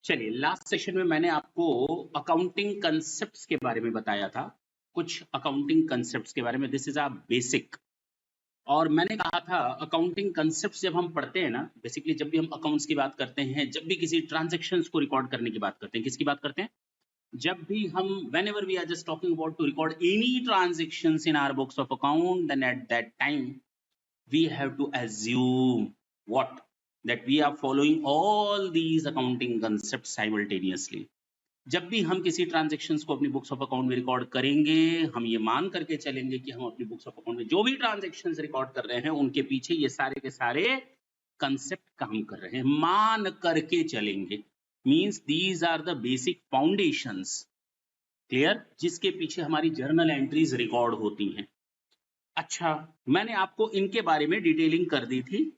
चलिए, last session में मैंने आपको अकाउंटिंग कंसेप्ट्स के बारे में बताया था, कुछ अकाउंटिंग कंसेप्ट्स के बारे में। This is a basic. और मैंने कहा था अकाउंटिंग कंसेप्ट्स जब हम पढ़ते हैं ना, बेसिकली जब भी हम अकाउंट्स की बात करते हैं, जब भी किसी ट्रांजैक्शंस को रिकॉर्ड करने की बात करते हैं, किसकी बात करते हैं? जब भी हम whenever we are just talking about to record any transactions in our books of account, then at that time we have to assume what? That we are following all these accounting concepts simultaneously. जब भी हम किसी transactions को अपनी books of account में record करेंगे, हम ये मान करके चलेंगे कि हम अपनी बुक्स ऑफ अकाउंट में जो भी ट्रांजेक्शन्स रिकॉर्ड कर रहे हैं उनके पीछे ये सारे के सारे कंसेप्ट काम कर रहे हैं, मान करके चलेंगे। Means these are the basic foundations, clear, जिसके पीछे हमारी जर्नल एंट्रीज रिकॉर्ड होती हैं। अच्छा, मैंने आपको इनके बारे में डिटेलिंग कर दी थी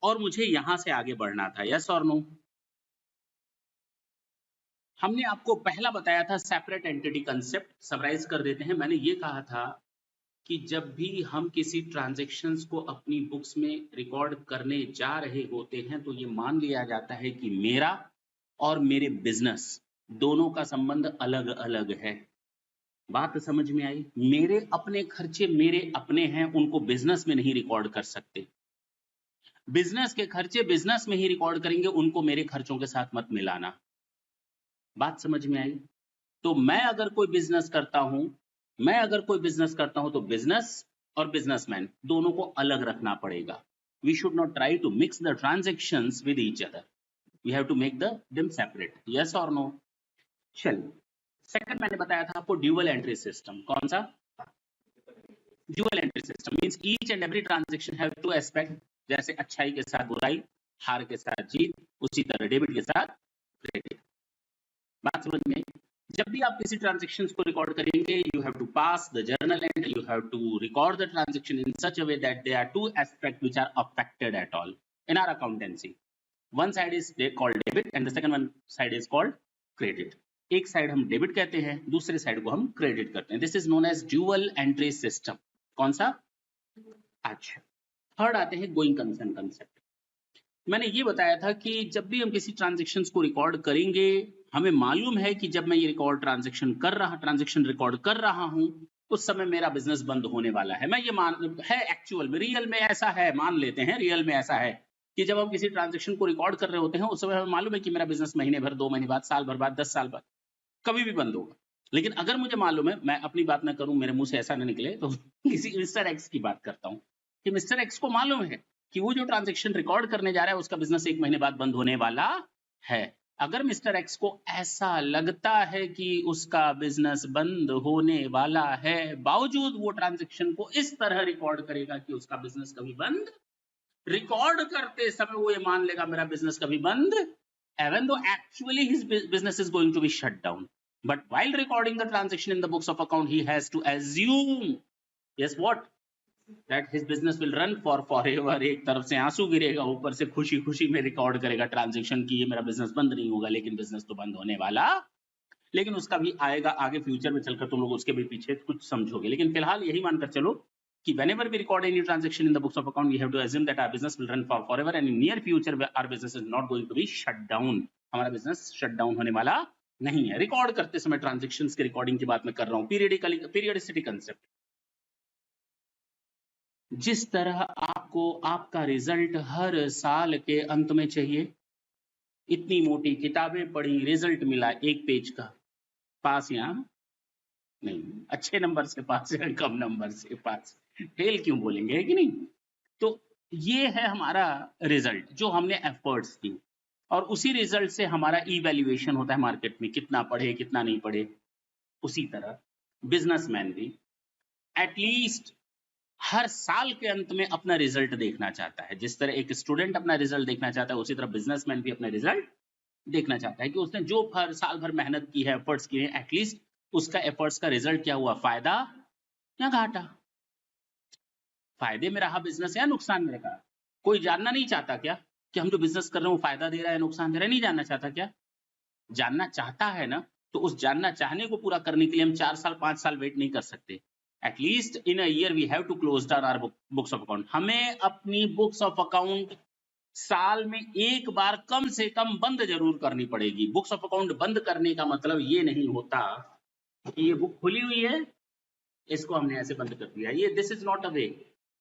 और मुझे यहां से आगे बढ़ना था, यस और नो? हमने आपको पहला बताया था सेपरेट एंटिटी कंसेप्ट। समराइज कर देते हैं। मैंने ये कहा था कि जब भी हम किसी ट्रांजैक्शंस को अपनी बुक्स में रिकॉर्ड करने जा रहे होते हैं तो ये मान लिया जाता है कि मेरा और मेरे बिजनेस दोनों का संबंध अलग अलग है। बात समझ में आई? मेरे अपने खर्चे मेरे अपने हैं, उनको बिजनेस में नहीं रिकॉर्ड कर सकते। बिजनेस के खर्चे बिजनेस में ही रिकॉर्ड करेंगे, उनको मेरे खर्चों के साथ मत मिलाना। बात समझ में आई? तो मैं अगर कोई बिजनेस करता हूं तो बिजनेस और बिजनेसमैन दोनों को अलग रखना पड़ेगा। We should not try to mix the transactions with each other, we have to make them separate, yes और नो? चलिए, सेकंड मैंने बताया था आपको ड्यूअल एंट्री सिस्टम। कौन सा? Dual entry system means each and every transaction have two aspect, जैसे अच्छाई के साथ बुराई, हार के साथ जीत, उसी तरह डेबिट के साथ क्रेडिट। बात समझ में? जब भी आप किसी ट्रांजैक्शंस को रिकॉर्ड करेंगे, you have to pass the journal entry, you have to record the transaction in such a way that they are two aspect which are affected at all in our accountancy. One side is called debit and the second one side is called credit. एक side हम debit कहते हैं, दूसरे side को हम credit करते हैं। This is known as dual entry system. कौन सा? अच्छा, थर्ड आते हैं गोइंग कंसर्न कंसेप्ट। मैंने ये बताया था कि जब भी हम किसी ट्रांजैक्शंस को रिकॉर्ड करेंगे, हमें मालूम है कि जब मैं ये ट्रांजैक्शन रिकॉर्ड कर रहा हूं उस समय मेरा बिजनेस बंद होने वाला है। मैं ये मान है, एक्चुअल में रियल में ऐसा है, मान लेते हैं रियल में ऐसा है कि जब हम किसी ट्रांजैक्शन को रिकॉर्ड कर रहे होते हैं उस समय हमें मालूम है कि मेरा बिजनेस महीने भर, 2 महीने बाद, साल भर बाद, 10 साल बाद कभी भी बंद होगा। लेकिन अगर मुझे मालूम है, मैं अपनी बात ना करूं, मेरे मुंह से ऐसा ना निकले, तो किसी मिस्टर एक्स की बात करता हूं कि मिस्टर एक्स को मालूम है कि वो जो ट्रांजैक्शन रिकॉर्ड करने जा रहा है उसका बिजनेस 1 महीने बाद बंद होने वाला है। अगर मिस्टर एक्स को ऐसा लगता है कि उसका बिजनेस बंद होने वाला है, बावजूद वो ट्रांजैक्शन को इस तरह रिकॉर्ड करेगा कि उसका बिजनेस कभी बंद, रिकॉर्ड करते समय वो ये मान लेगा मेरा बिजनेस कभी बंद, even though actually his business is going to be shut down, but while recording the transaction in the books of account he has to assume, yes what, that his business will run for forever। एक तरफ से आंसू गिरेगा, ऊपर से खुशी खुशी में रिकॉर्ड करेगा ट्रांजैक्शन की ये मेरा बिजनेस बंद नहीं होगा, लेकिन बिजनेस तो बंद होने वाला, लेकिन उसका भी आएगा आगे फ्यूचर में चलकर, तुम लोग उसके भी पीछे कुछ समझोगे। लेकिन फिलहाल यही मानकर चलो कि whenever we record any transaction in the books of account, we have to assume that our business will run for forever and in near future our business is not going to be shut down। हमारा business shut down होने वाला नहीं है। Record करते समय transactions की recording की बात मैं कर रहा हूं। पीरियडिसिटी कंसेप्ट, जिस तरह आपको आपका रिजल्ट हर साल के अंत में चाहिए, इतनी मोटी किताबें पढ़ी, रिजल्ट मिला 1 पेज का, पास या नहीं, अच्छे नंबर से पास या कम नंबर से पास, फेल क्यों बोलेंगे, है कि नहीं? तो ये है हमारा रिजल्ट जो हमने एफर्ट्स की, और उसी रिजल्ट से हमारा इवैल्यूएशन होता है मार्केट में, कितना पढ़े कितना नहीं पढ़े। उसी तरह बिजनेसमैन भी एटलीस्ट हर साल के अंत में अपना रिजल्ट देखना चाहता है। जिस तरह एक स्टूडेंट अपना रिजल्ट देखना चाहता है, उसी तरह बिजनेसमैन भी अपना रिजल्ट देखना चाहता है कि उसने जो हर साल भर मेहनत की है, एफर्ट्स किए हैं, एटलीस्ट उसका एफर्ट्स का रिजल्ट क्या हुआ, फायदा या घाटा। फायदे में रहा बिजनेस या नुकसान में रहा? कोई जानना नहीं चाहता क्या कि हम जो बिजनेस कर रहे हैं वो फायदा दे रहा है नुकसान दे रहा है? नहीं जानना चाहता क्या? जानना चाहता है ना, तो उस जानना चाहने को पूरा करने के लिए हम 4 साल 5 साल वेट नहीं कर सकते। At least in a year we have to close down our books of account. हमें अपनी बुक्स ऑफ अकाउंट साल में एक बार कम से कम बंद जरूर करनी पड़ेगी। बुक्स ऑफ अकाउंट बंद करने का मतलब ये नहीं होता कि ये बुक खुली हुई है, इसको हमने ऐसे बंद कर दिया, ये this is not a way.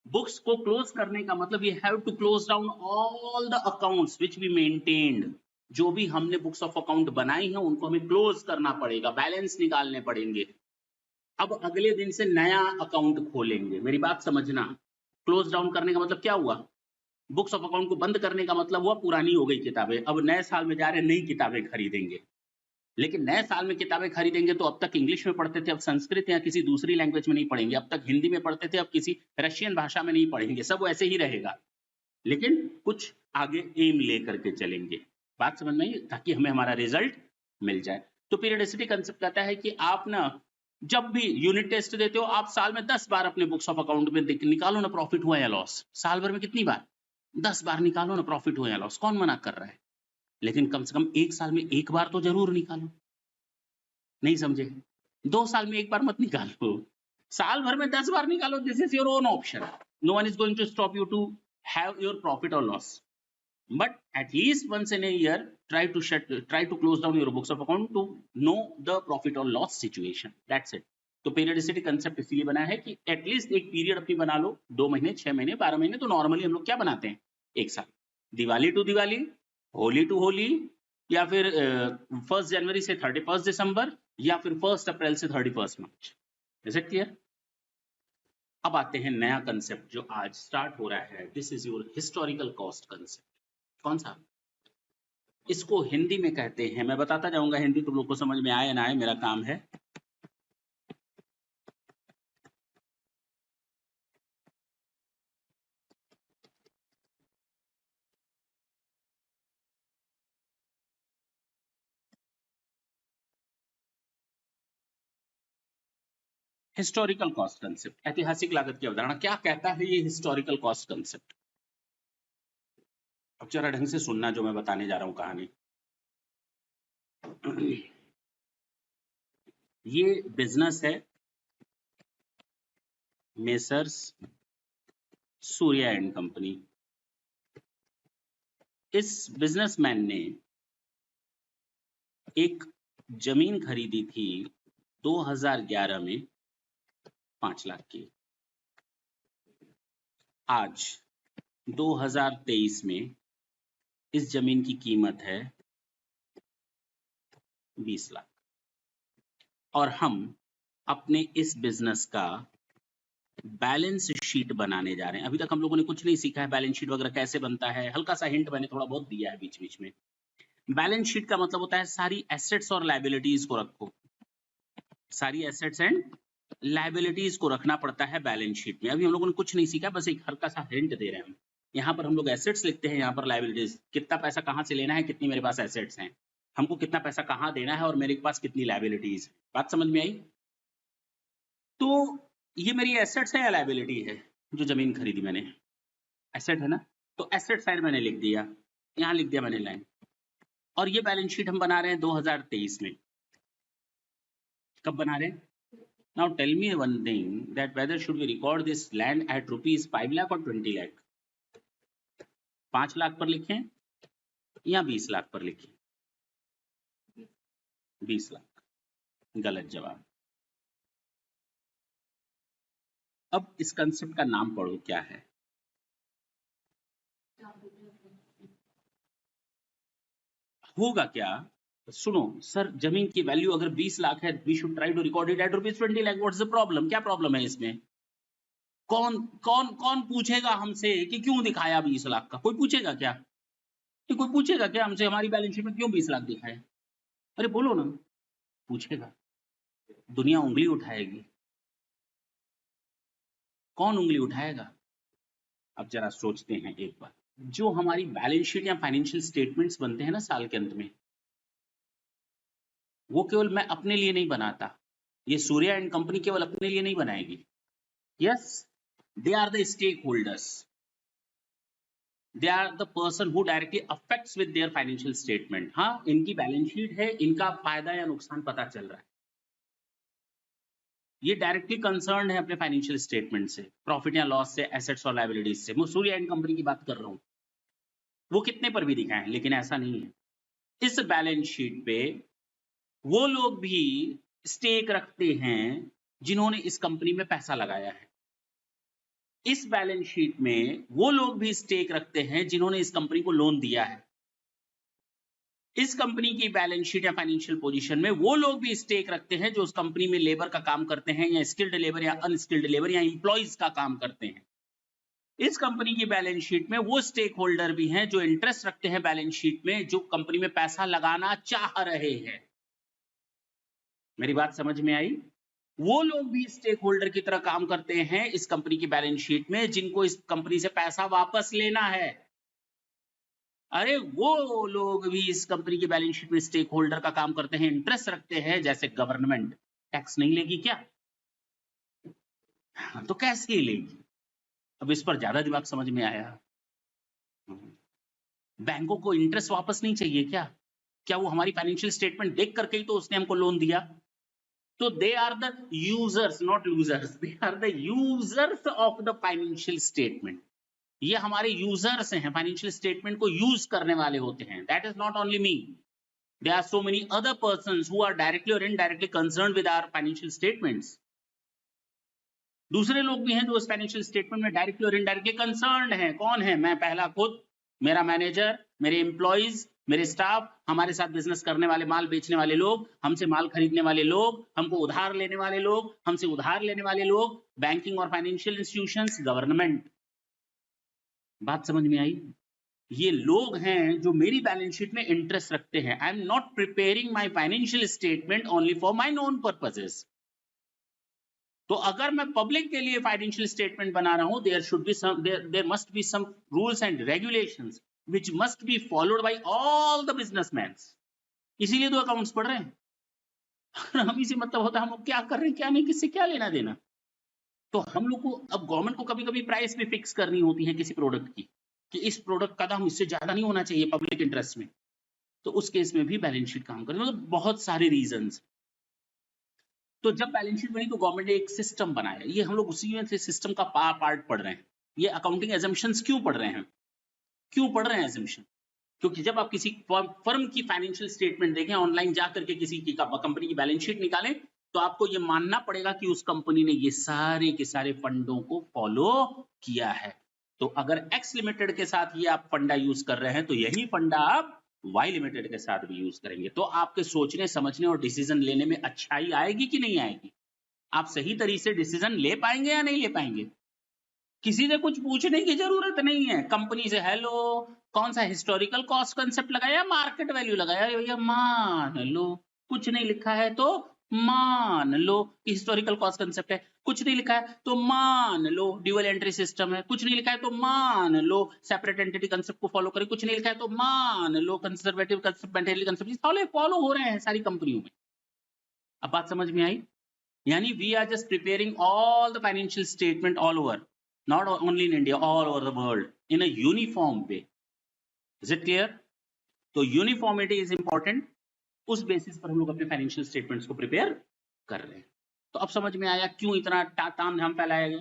Books को क्लोज करने का मतलब ये have to close down all the accounts which we maintained. जो भी हमने बुक्स ऑफ अकाउंट बनाई है उनको हमें क्लोज करना पड़ेगा, बैलेंस निकालने पड़ेंगे। अब अगले दिन से नया अकाउंट खोलेंगे। मेरी बात समझना, क्लोज डाउन करने का मतलब क्या हुआ? बुक्स ऑफ अकाउंट को बंद करने का मतलब हुआ पुरानी हो गई किताबें, अब नए साल में जा रहे नई किताबें खरीदेंगे। लेकिन नए साल में किताबें खरीदेंगे तो अब तक इंग्लिश में पढ़ते थे, अब संस्कृत या किसी दूसरी लैंग्वेज में नहीं पढ़ेंगे। अब तक हिंदी में पढ़ते थे, अब किसी रशियन भाषा में नहीं पढ़ेंगे। सब वैसे ही रहेगा, लेकिन कुछ आगे एम लेकर के चलेंगे। बात समझ में आई? ताकि हमें हमारा रिजल्ट मिल जाए। तो पीरियडिसिटी कंसेप्ट कहता है कि आप ना जब भी यूनिट टेस्ट देते हो, आप साल में 10 बार अपने बुक्स ऑफ अकाउंट में निकालो ना प्रॉफिट हुआ या लॉस। साल भर में कितनी बार? 10 बार निकालो ना प्रॉफिट हुआ या लॉस। कौन मना कर रहा है? लेकिन कम से कम एक साल में एक बार तो जरूर निकालो। नहीं समझे? 2 साल में एक बार मत निकालो, साल भर में 10 बार निकालो। This is your own option, no one is going to stop you to have your profit और loss, but at least once in a year try to close down your books of account to know the profit or loss situation. That's it. तो periodicity concept इसलिए बना है कि at least एक period अपनी बना लो, 2 महीने, 6 महीने, 12 महीने। तो नॉर्मली हम लोग क्या बनाते हैं? एक साल, दिवाली टू दिवाली, होली टू होली, या फिर 1 जनवरी से 31 दिसंबर, या फिर 1 अप्रैल से 31 मार्च। Is it clear? अब आते हैं नया कंसेप्ट जो आज स्टार्ट हो रहा है। This is your historical cost concept. कौन सा? इसको हिंदी में कहते हैं, मैं बताता जाऊंगा, हिंदी तुम लोग को समझ में आए ना आए मेरा काम है। हिस्टोरिकल कॉस्ट कंसेप्ट, ऐतिहासिक लागत की अवधारणा। क्या कहता है ये हिस्टोरिकल कॉस्ट कंसेप्ट? अब जरा ढंग से सुनना जो मैं बताने जा रहा हूं कहानी। ये बिजनेस है मेसर्स सूर्या एंड कंपनी। इस बिजनेसमैन ने एक जमीन खरीदी थी 2011 में 5 लाख की। आज 2023 में इस जमीन की कीमत है 20 लाख। और हम अपने इस बिजनेस का बैलेंस शीट बनाने जा रहे हैं। अभी तक हम लोगों ने कुछ नहीं सीखा है, बैलेंस शीट वगैरह कैसे बनता है। हल्का सा हिंट मैंने थोड़ा बहुत दिया है बीच बीच में। बैलेंस शीट का मतलब होता है सारी एसेट्स और लायबिलिटीज को रखो। सारी एसेट्स एंड लायबिलिटीज को रखना पड़ता है बैलेंस शीट में। अभी हम लोगों ने कुछ नहीं सीखा, बस एक हल्का सा हिंट दे रहे हैं हम। यहाँ पर हम लोग एसेट्स लिखते हैं, यहाँ पर लायबिलिटीज। कितना पैसा कहाँ से लेना है, कितनी मेरे पास एसेट्स हैं, हमको कितना पैसा कहाँ देना है, और मेरे पास कितनी लायबिलिटीज। बात समझ में आई? तो ये मेरी एसेट्स है या लायबिलिटी है? जो जमीन खरीदी मैंने, एसेट है ना। तो एसेट साइड मैंने लिख दिया, यहाँ लिख दिया मैंने लाइन। और ये बैलेंस शीट हम बना रहे हैं 2023 में। कब बना रहे हैं? Now tell me one thing, that whether should we record this land at rupees 5 lakh or 20 lakh? 5 lakh पर लिखें या 20 लाख पर लिखें? 20 लाख गलत जवाब। अब इस कंसेप्ट का नाम पढ़ो, क्या है? होगा क्या? सुनो सर, जमीन की वैल्यू अगर 20 लाख है, we should try to record it at rupees 20 lakh. What's the problem? क्या प्रॉब्लम है इसमें? कौन कौन कौन पूछेगा हमसे कि क्यों दिखाया 20 लाख का? कोई पूछेगा क्या? कि कोई पूछेगा क्या हमसे हमारी बैलेंस शीट में क्यों 20 लाख दिखाया? अरे बोलो ना। पूछेगा, दुनिया उंगली उठाएगी। कौन उंगली उठाएगा? अब जरा सोचते हैं एक बार। जो हमारी बैलेंस शीट या फाइनेंशियल स्टेटमेंट्स बनते हैं ना साल के अंत में, वो केवल मैं अपने लिए नहीं बनाता, ये सूर्या एंड कंपनी केवल अपने लिए नहीं बनाएगी। Yes, they are the stake holders, they are the person who directly affects with their financial statement. हाँ, इनकी बैलेंस शीट है, इनका फायदा या नुकसान पता चल रहा है, ये डायरेक्टली कंसर्न है अपने फाइनेंशियल स्टेटमेंट से, प्रॉफिट या लॉस से, एसेट्स और लायबिलिटीज से। मैं सूर्या एंड कंपनी की बात कर रहा हूँ। वो कितने पर भी दिखाएं, लेकिन ऐसा नहीं है। इस बैलेंस शीट पे वो लोग भी स्टेक रखते हैं जिन्होंने इस कंपनी में पैसा लगाया है। इस बैलेंस शीट में वो लोग भी स्टेक रखते हैं जिन्होंने इस कंपनी को लोन दिया है। इस कंपनी की बैलेंस शीट या फाइनेंशियल पोजीशन में वो लोग भी स्टेक रखते हैं जो उस कंपनी में लेबर का काम करते हैं, या स्किल्ड लेबर या अनस्किल्ड लेबर या एम्प्लॉइज का काम करते हैं। इस कंपनी की बैलेंस शीट में वो स्टेक होल्डर भी हैं जो इंटरेस्ट रखते हैं बैलेंस शीट में, जो कंपनी में पैसा लगाना चाह रहे हैं। मेरी बात समझ में आई? वो लोग भी स्टेक होल्डर की तरह काम करते हैं इस कंपनी की बैलेंस शीट में, जिनको इस कंपनी से पैसा वापस लेना है। अरे वो लोग भी इस कंपनी की बैलेंस शीट में स्टेक होल्डर का काम करते हैं, इंटरेस्ट रखते हैं। जैसे गवर्नमेंट टैक्स नहीं लेगी क्या? तो कैसे लेगी? अब इस पर ज्यादा दिमाग समझ में आया। बैंकों को इंटरेस्ट वापस नहीं चाहिए क्या? क्या वो हमारी फाइनेंशियल स्टेटमेंट देख करके ही तो उसने हमको लोन दिया? तो they are the users not losers, they are the users of the financial statement. ये हमारे यूजर्स हैं, फाइनेंशियल स्टेटमेंट को यूज करने वाले होते हैं। That is not only me, there are so many other persons who are directly or indirectly concerned with our financial statements. दूसरे लोग भी हैं जो इस फाइनेंशियल स्टेटमेंट में डायरेक्टली और इनडायरेक्टली कंसर्न्ड हैं। कौन है? मैं पहला खुद, मेरा मैनेजर, मेरे एम्प्लॉइज, मेरे स्टाफ, हमारे साथ बिजनेस करने वाले, माल बेचने वाले लोग, हमसे माल खरीदने वाले लोग, हमको उधार लेने वाले लोग, हमसे उधार लेने वाले लोग, बैंकिंग और फाइनेंशियल इंस्टीट्यूशंस, गवर्नमेंट। बात समझ में आई? ये लोग हैं जो मेरी बैलेंस शीट में इंटरेस्ट रखते हैं। I am not preparing my financial statement only for my own purposes. तो अगर मैं पब्लिक के लिए फाइनेंशियल स्टेटमेंट बना रहा हूं, there must be some rules and regulations which must be followed by all the businessman. इसीलिए तो अकाउंट्स पढ़ रहे हैं। हम इसी मतलब होता है हम लोग क्या कर रहे हैं क्या नहीं, किससे क्या लेना देना। तो हम लोग को अब गवर्नमेंट को कभी कभी प्राइस भी फिक्स करनी होती है किसी प्रोडक्ट की, कि इस प्रोडक्ट का दाम इससे ज्यादा नहीं होना चाहिए पब्लिक इंटरेस्ट में। तो उस केस में भी बैलेंस शीट काम करती है। मतलब बहुत सारे रीजंस। तो जब बैलेंस शीट बनी तो गवर्नमेंट ने एक सिस्टम बनाया। ये हम लोग उसी में से सिस्टम का पार्ट पढ़ रहे हैं। ये अकाउंटिंग एजम्पशंस क्यों पढ़ रहे हैं? क्यों पढ़ रहे हैं एजम्पशन? क्योंकि जब आप किसी फर्म की फाइनेंशियल स्टेटमेंट देखें, ऑनलाइन जा करके किसी की कंपनी की बैलेंस शीट निकालें, तो आपको ये मानना पड़ेगा कि उस कंपनी ने ये सारे के सारे फंडों को फॉलो किया है। तो अगर एक्स लिमिटेड के साथ ये आप फंडा यूज कर रहे हैं, तो यही फंडा आप वाई लिमिटेड के साथ भी यूज करेंगे। तो आपके सोचने समझने और डिसीजन लेने में अच्छाई आएगी कि नहीं आएगी? आप सही तरीके से डिसीजन ले पाएंगे या नहीं ले पाएंगे? किसी से कुछ पूछने की जरूरत नहीं है। कंपनी से हेलो, कौन सा हिस्टोरिकल कॉस्ट कंसेप्ट लगाया, मार्केट वैल्यू लगाया, भैया मान लो। कुछ नहीं लिखा है तो मान लो कि हिस्टोरिकल कॉस्ट कंसेप्ट है। कुछ नहीं लिखा है तो मान लो ड्यूअल एंट्री सिस्टम है। कुछ नहीं लिखा है तो मान लो सेपरेट एंटिटी कंसेप्ट को फॉलो करें। कुछ नहीं लिखा है तो मान लो conservative concept, material concept follow हो रहे हैं सारी कंपनियों में। अब बात समझ में आई? यानी we are just preparing all the financial statement all over, not only in India, all over the world in a uniform way. Is it clear? तो यूनिफॉर्मिटी इज इंपॉर्टेंट। उस बेसिस पर हम लोग अपने फाइनेंशियल स्टेटमेंट्स को prepare कर रहे हैं। तो अब समझ में आया क्यों इतना ताम झाम फैलाया गया।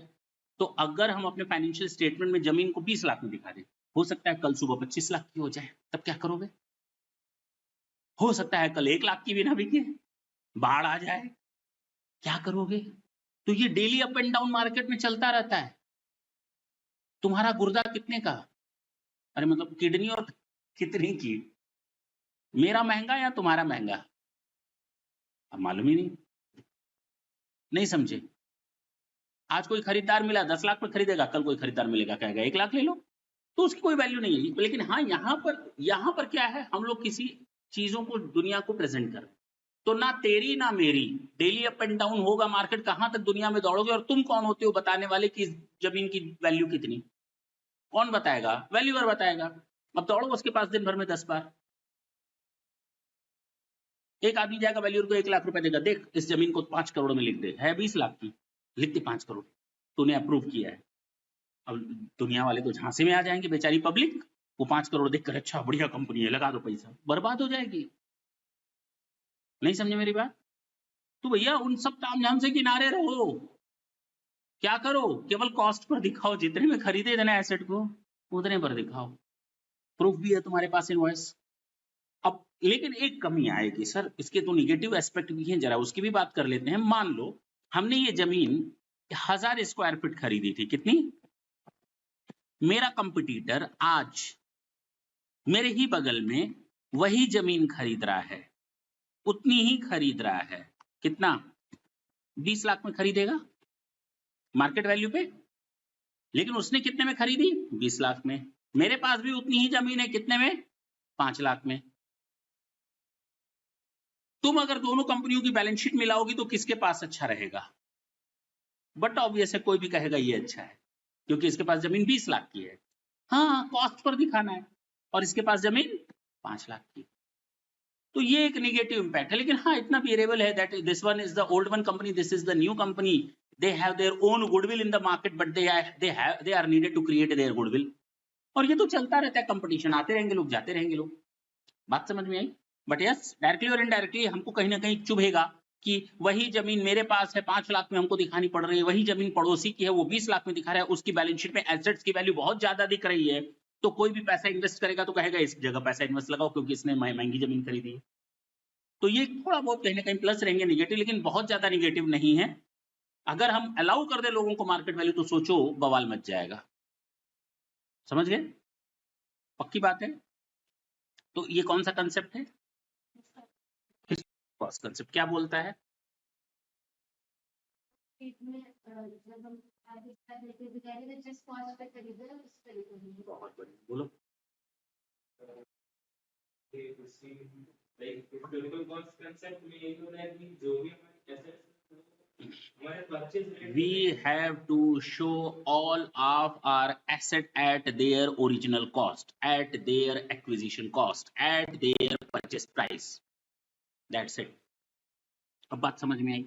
तो अगर हम अपने फाइनेंशियल स्टेटमेंट में जमीन को 20 लाख में दिखा दें, हो सकता है कल सुबह 25 लाख की हो जाए, तब क्या करोगे? हो सकता है कल 1 लाख की भी ना बिके, बाढ़ आ जाए, क्या करोगे? तो ये daily up and down market में चलता रहता है। तुम्हारा गुर्दा कितने का? अरे मतलब किडनी और कितने की? मेरा महंगा या तुम्हारा महंगा? अब मालूम ही नहीं समझे। आज कोई खरीदार मिला 10 लाख में खरीदेगा, कल कोई खरीदार मिलेगा कहेगा 1 लाख ले लो, तो उसकी कोई वैल्यू नहीं है। लेकिन हाँ, यहाँ पर क्या है, हम लोग किसी चीजों को, दुनिया को प्रेजेंट कर रहे हैं। तो ना तेरी ना मेरी, डेली अप एंड डाउन होगा मार्केट, कहां तक दुनिया में दौड़ोगे। और तुम कौन होते हो बताने वाले कि जमीन की वैल्यू कितनी? कौन बताएगा? वैल्यूअर बताएगा। अब दौड़ो उसके पास दिन भर में 10 बार। एक आदमी जाएगा वैल्यूअर को 1 लाख रुपए देगा, देख इस जमीन को 5 करोड़ में लिख दे, है 20 लाख की, लिख दे 5 करोड़, तूने अप्रूव किया है। अब दुनिया वाले तो झांसे में आ जाएंगे, बेचारी पब्लिक वो 5 करोड़ देखकर अच्छा बढ़िया कंपनी है, लगा दो पैसा, बर्बाद हो जाएगी। नहीं समझे मेरी बात? तो भैया उन सब तामझाम से किनारे रहो। क्या करो? केवल कॉस्ट पर दिखाओ, जितने में खरीदे थे ना एसेट को, उतने पर दिखाओ। प्रूफ भी है तुम्हारे पास इनवॉइस। अब लेकिन एक कमी आएगी सर, इसके तो निगेटिव एस्पेक्ट भी हैं, जरा उसकी भी बात कर लेते हैं। मान लो हमने ये जमीन 1000 स्क्वायर फीट खरीदी थी, कितनी? मेरा कंपटीटर आज मेरे ही बगल में वही जमीन खरीद रहा है, उतनी ही खरीद रहा है, कितना? 20 लाख में खरीदेगा मार्केट वैल्यू पे, लेकिन उसने कितने में खरीदी? 20 लाख में। मेरे पास भी उतनी ही जमीन है, कितने में? 5 लाख में। तुम अगर दोनों कंपनियों की बैलेंस शीट मिलाओगी तो किसके पास अच्छा रहेगा? बट ऑब्वियस है, कोई भी कहेगा ये अच्छा है, क्योंकि इसके पास जमीन 20 लाख की है। हाँ, कॉस्ट पर दिखाना है, और इसके पास जमीन 5 लाख की। तो ये एक नेगेटिव इंपैक्ट है, लेकिन हाँ इतना वेरिएबल है that this one is the old one company, this is the new company, they have their own goodwill in the market, but they are needed to create their goodwill. और ये तो चलता रहता है, कंपटीशन आते रहेंगे लोग, जाते रहेंगे लोग। बात समझ में आई? बट यस, डायरेक्टली और इनडायरेक्टली हमको कहीं ना कहीं चुभेगा कि वही जमीन मेरे पास है 5 लाख में हमको दिखानी पड़ रही है, वही जमीन पड़ोसी की है वो 20 लाख में दिखा रहा है, उसकी बैलेंस शीट में एसेट्स की वैल्यू बहुत ज्यादा दिख रही है। तो कोई भी पैसा इन्वेस्ट करेगा तो कहेगा इस जगह पैसा इन्वेस्ट लगाओ, क्योंकि इसने महंगी जमीन खरीदी है। तो ये थोड़ा बहुत कहीं ना कहीं प्लस रहेंगे निगेटिव, लेकिन बहुत ज्यादा निगेटिव नहीं है। अगर हम अलाउ कर दे लोगों को मार्केट वैल्यू तो सोचो बवाल मच जाएगा। समझ गए? पक्की बात है। तो ये कौन सा कंसेप्ट है? कॉस्ट कंसेप्ट क्या बोलता है? बहुत बढ़िया, बोलो। We have to show all of our asset at their original cost, at their acquisition cost, at their purchase price. That's it. अब बात समझ में आई?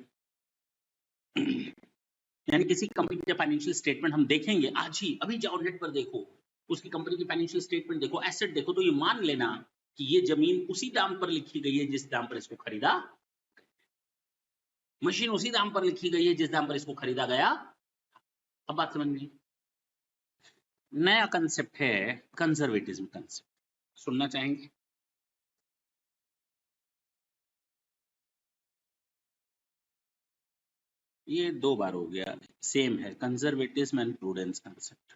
यानी किसी कंपनी का फाइनेंशियल स्टेटमेंट हम देखेंगे आज ही, अभी जाओ नेट पर देखो, उसकी कंपनी की फाइनेंशियल स्टेटमेंट देखो, एसेट देखो, तो ये मान लेना कि ये जमीन उसी दाम पर लिखी गई है जिस दाम पर इसको खरीदा, मशीन उसी दाम पर लिखी गई है जिस दाम पर इसको खरीदा गया। अब बात समझ में? नया कंसेप्ट है कंजर्वेटिज्म कंसेप्ट, सुनना चाहेंगे? ये 2 बार हो गया, सेम है, कंजर्वेटिज्म एंड प्रूडेंस कंसेप्ट।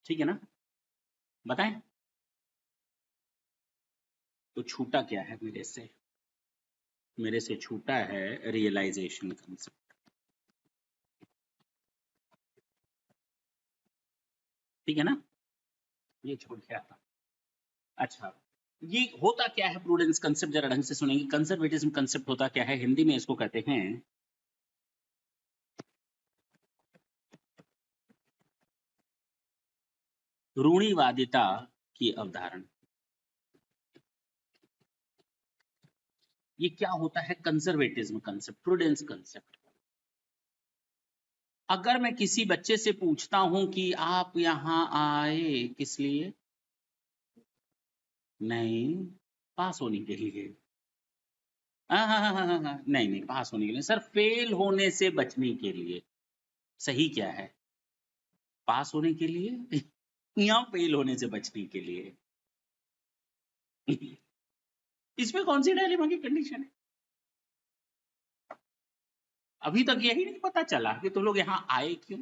ठीक है ना? बताएं तो छूटा क्या है मेरे से? मेरे से छूटा है रियलाइजेशन कंसेप्ट। ठीक है ना? ये छूट गया था। अच्छा, ये होता क्या है प्रूडेंस कंसेप्ट, जरा ढंग से सुनेंगे। कंजर्वेटिज्म कंसेप्ट होता क्या है, हिंदी में इसको कहते हैं रूढ़िवादिता की अवधारणा। ये क्या होता है कंजर्वेटिज्म कंसेप्ट, प्रूडेंस कंसेप्ट? अगर मैं किसी बच्चे से पूछता हूं कि आप यहां आए किस लिए? नहीं, पास होने के लिए। हाँ, नहीं नहीं, पास होने के लिए सर, फेल होने से बचने के लिए। सही क्या है? पास होने के लिए या फेल होने से बचने के लिए? इसमें कौन सी डायलेमा की कंडीशन है? अभी तक यही नहीं पता चला कि तुम लोग यहाँ आए क्यों?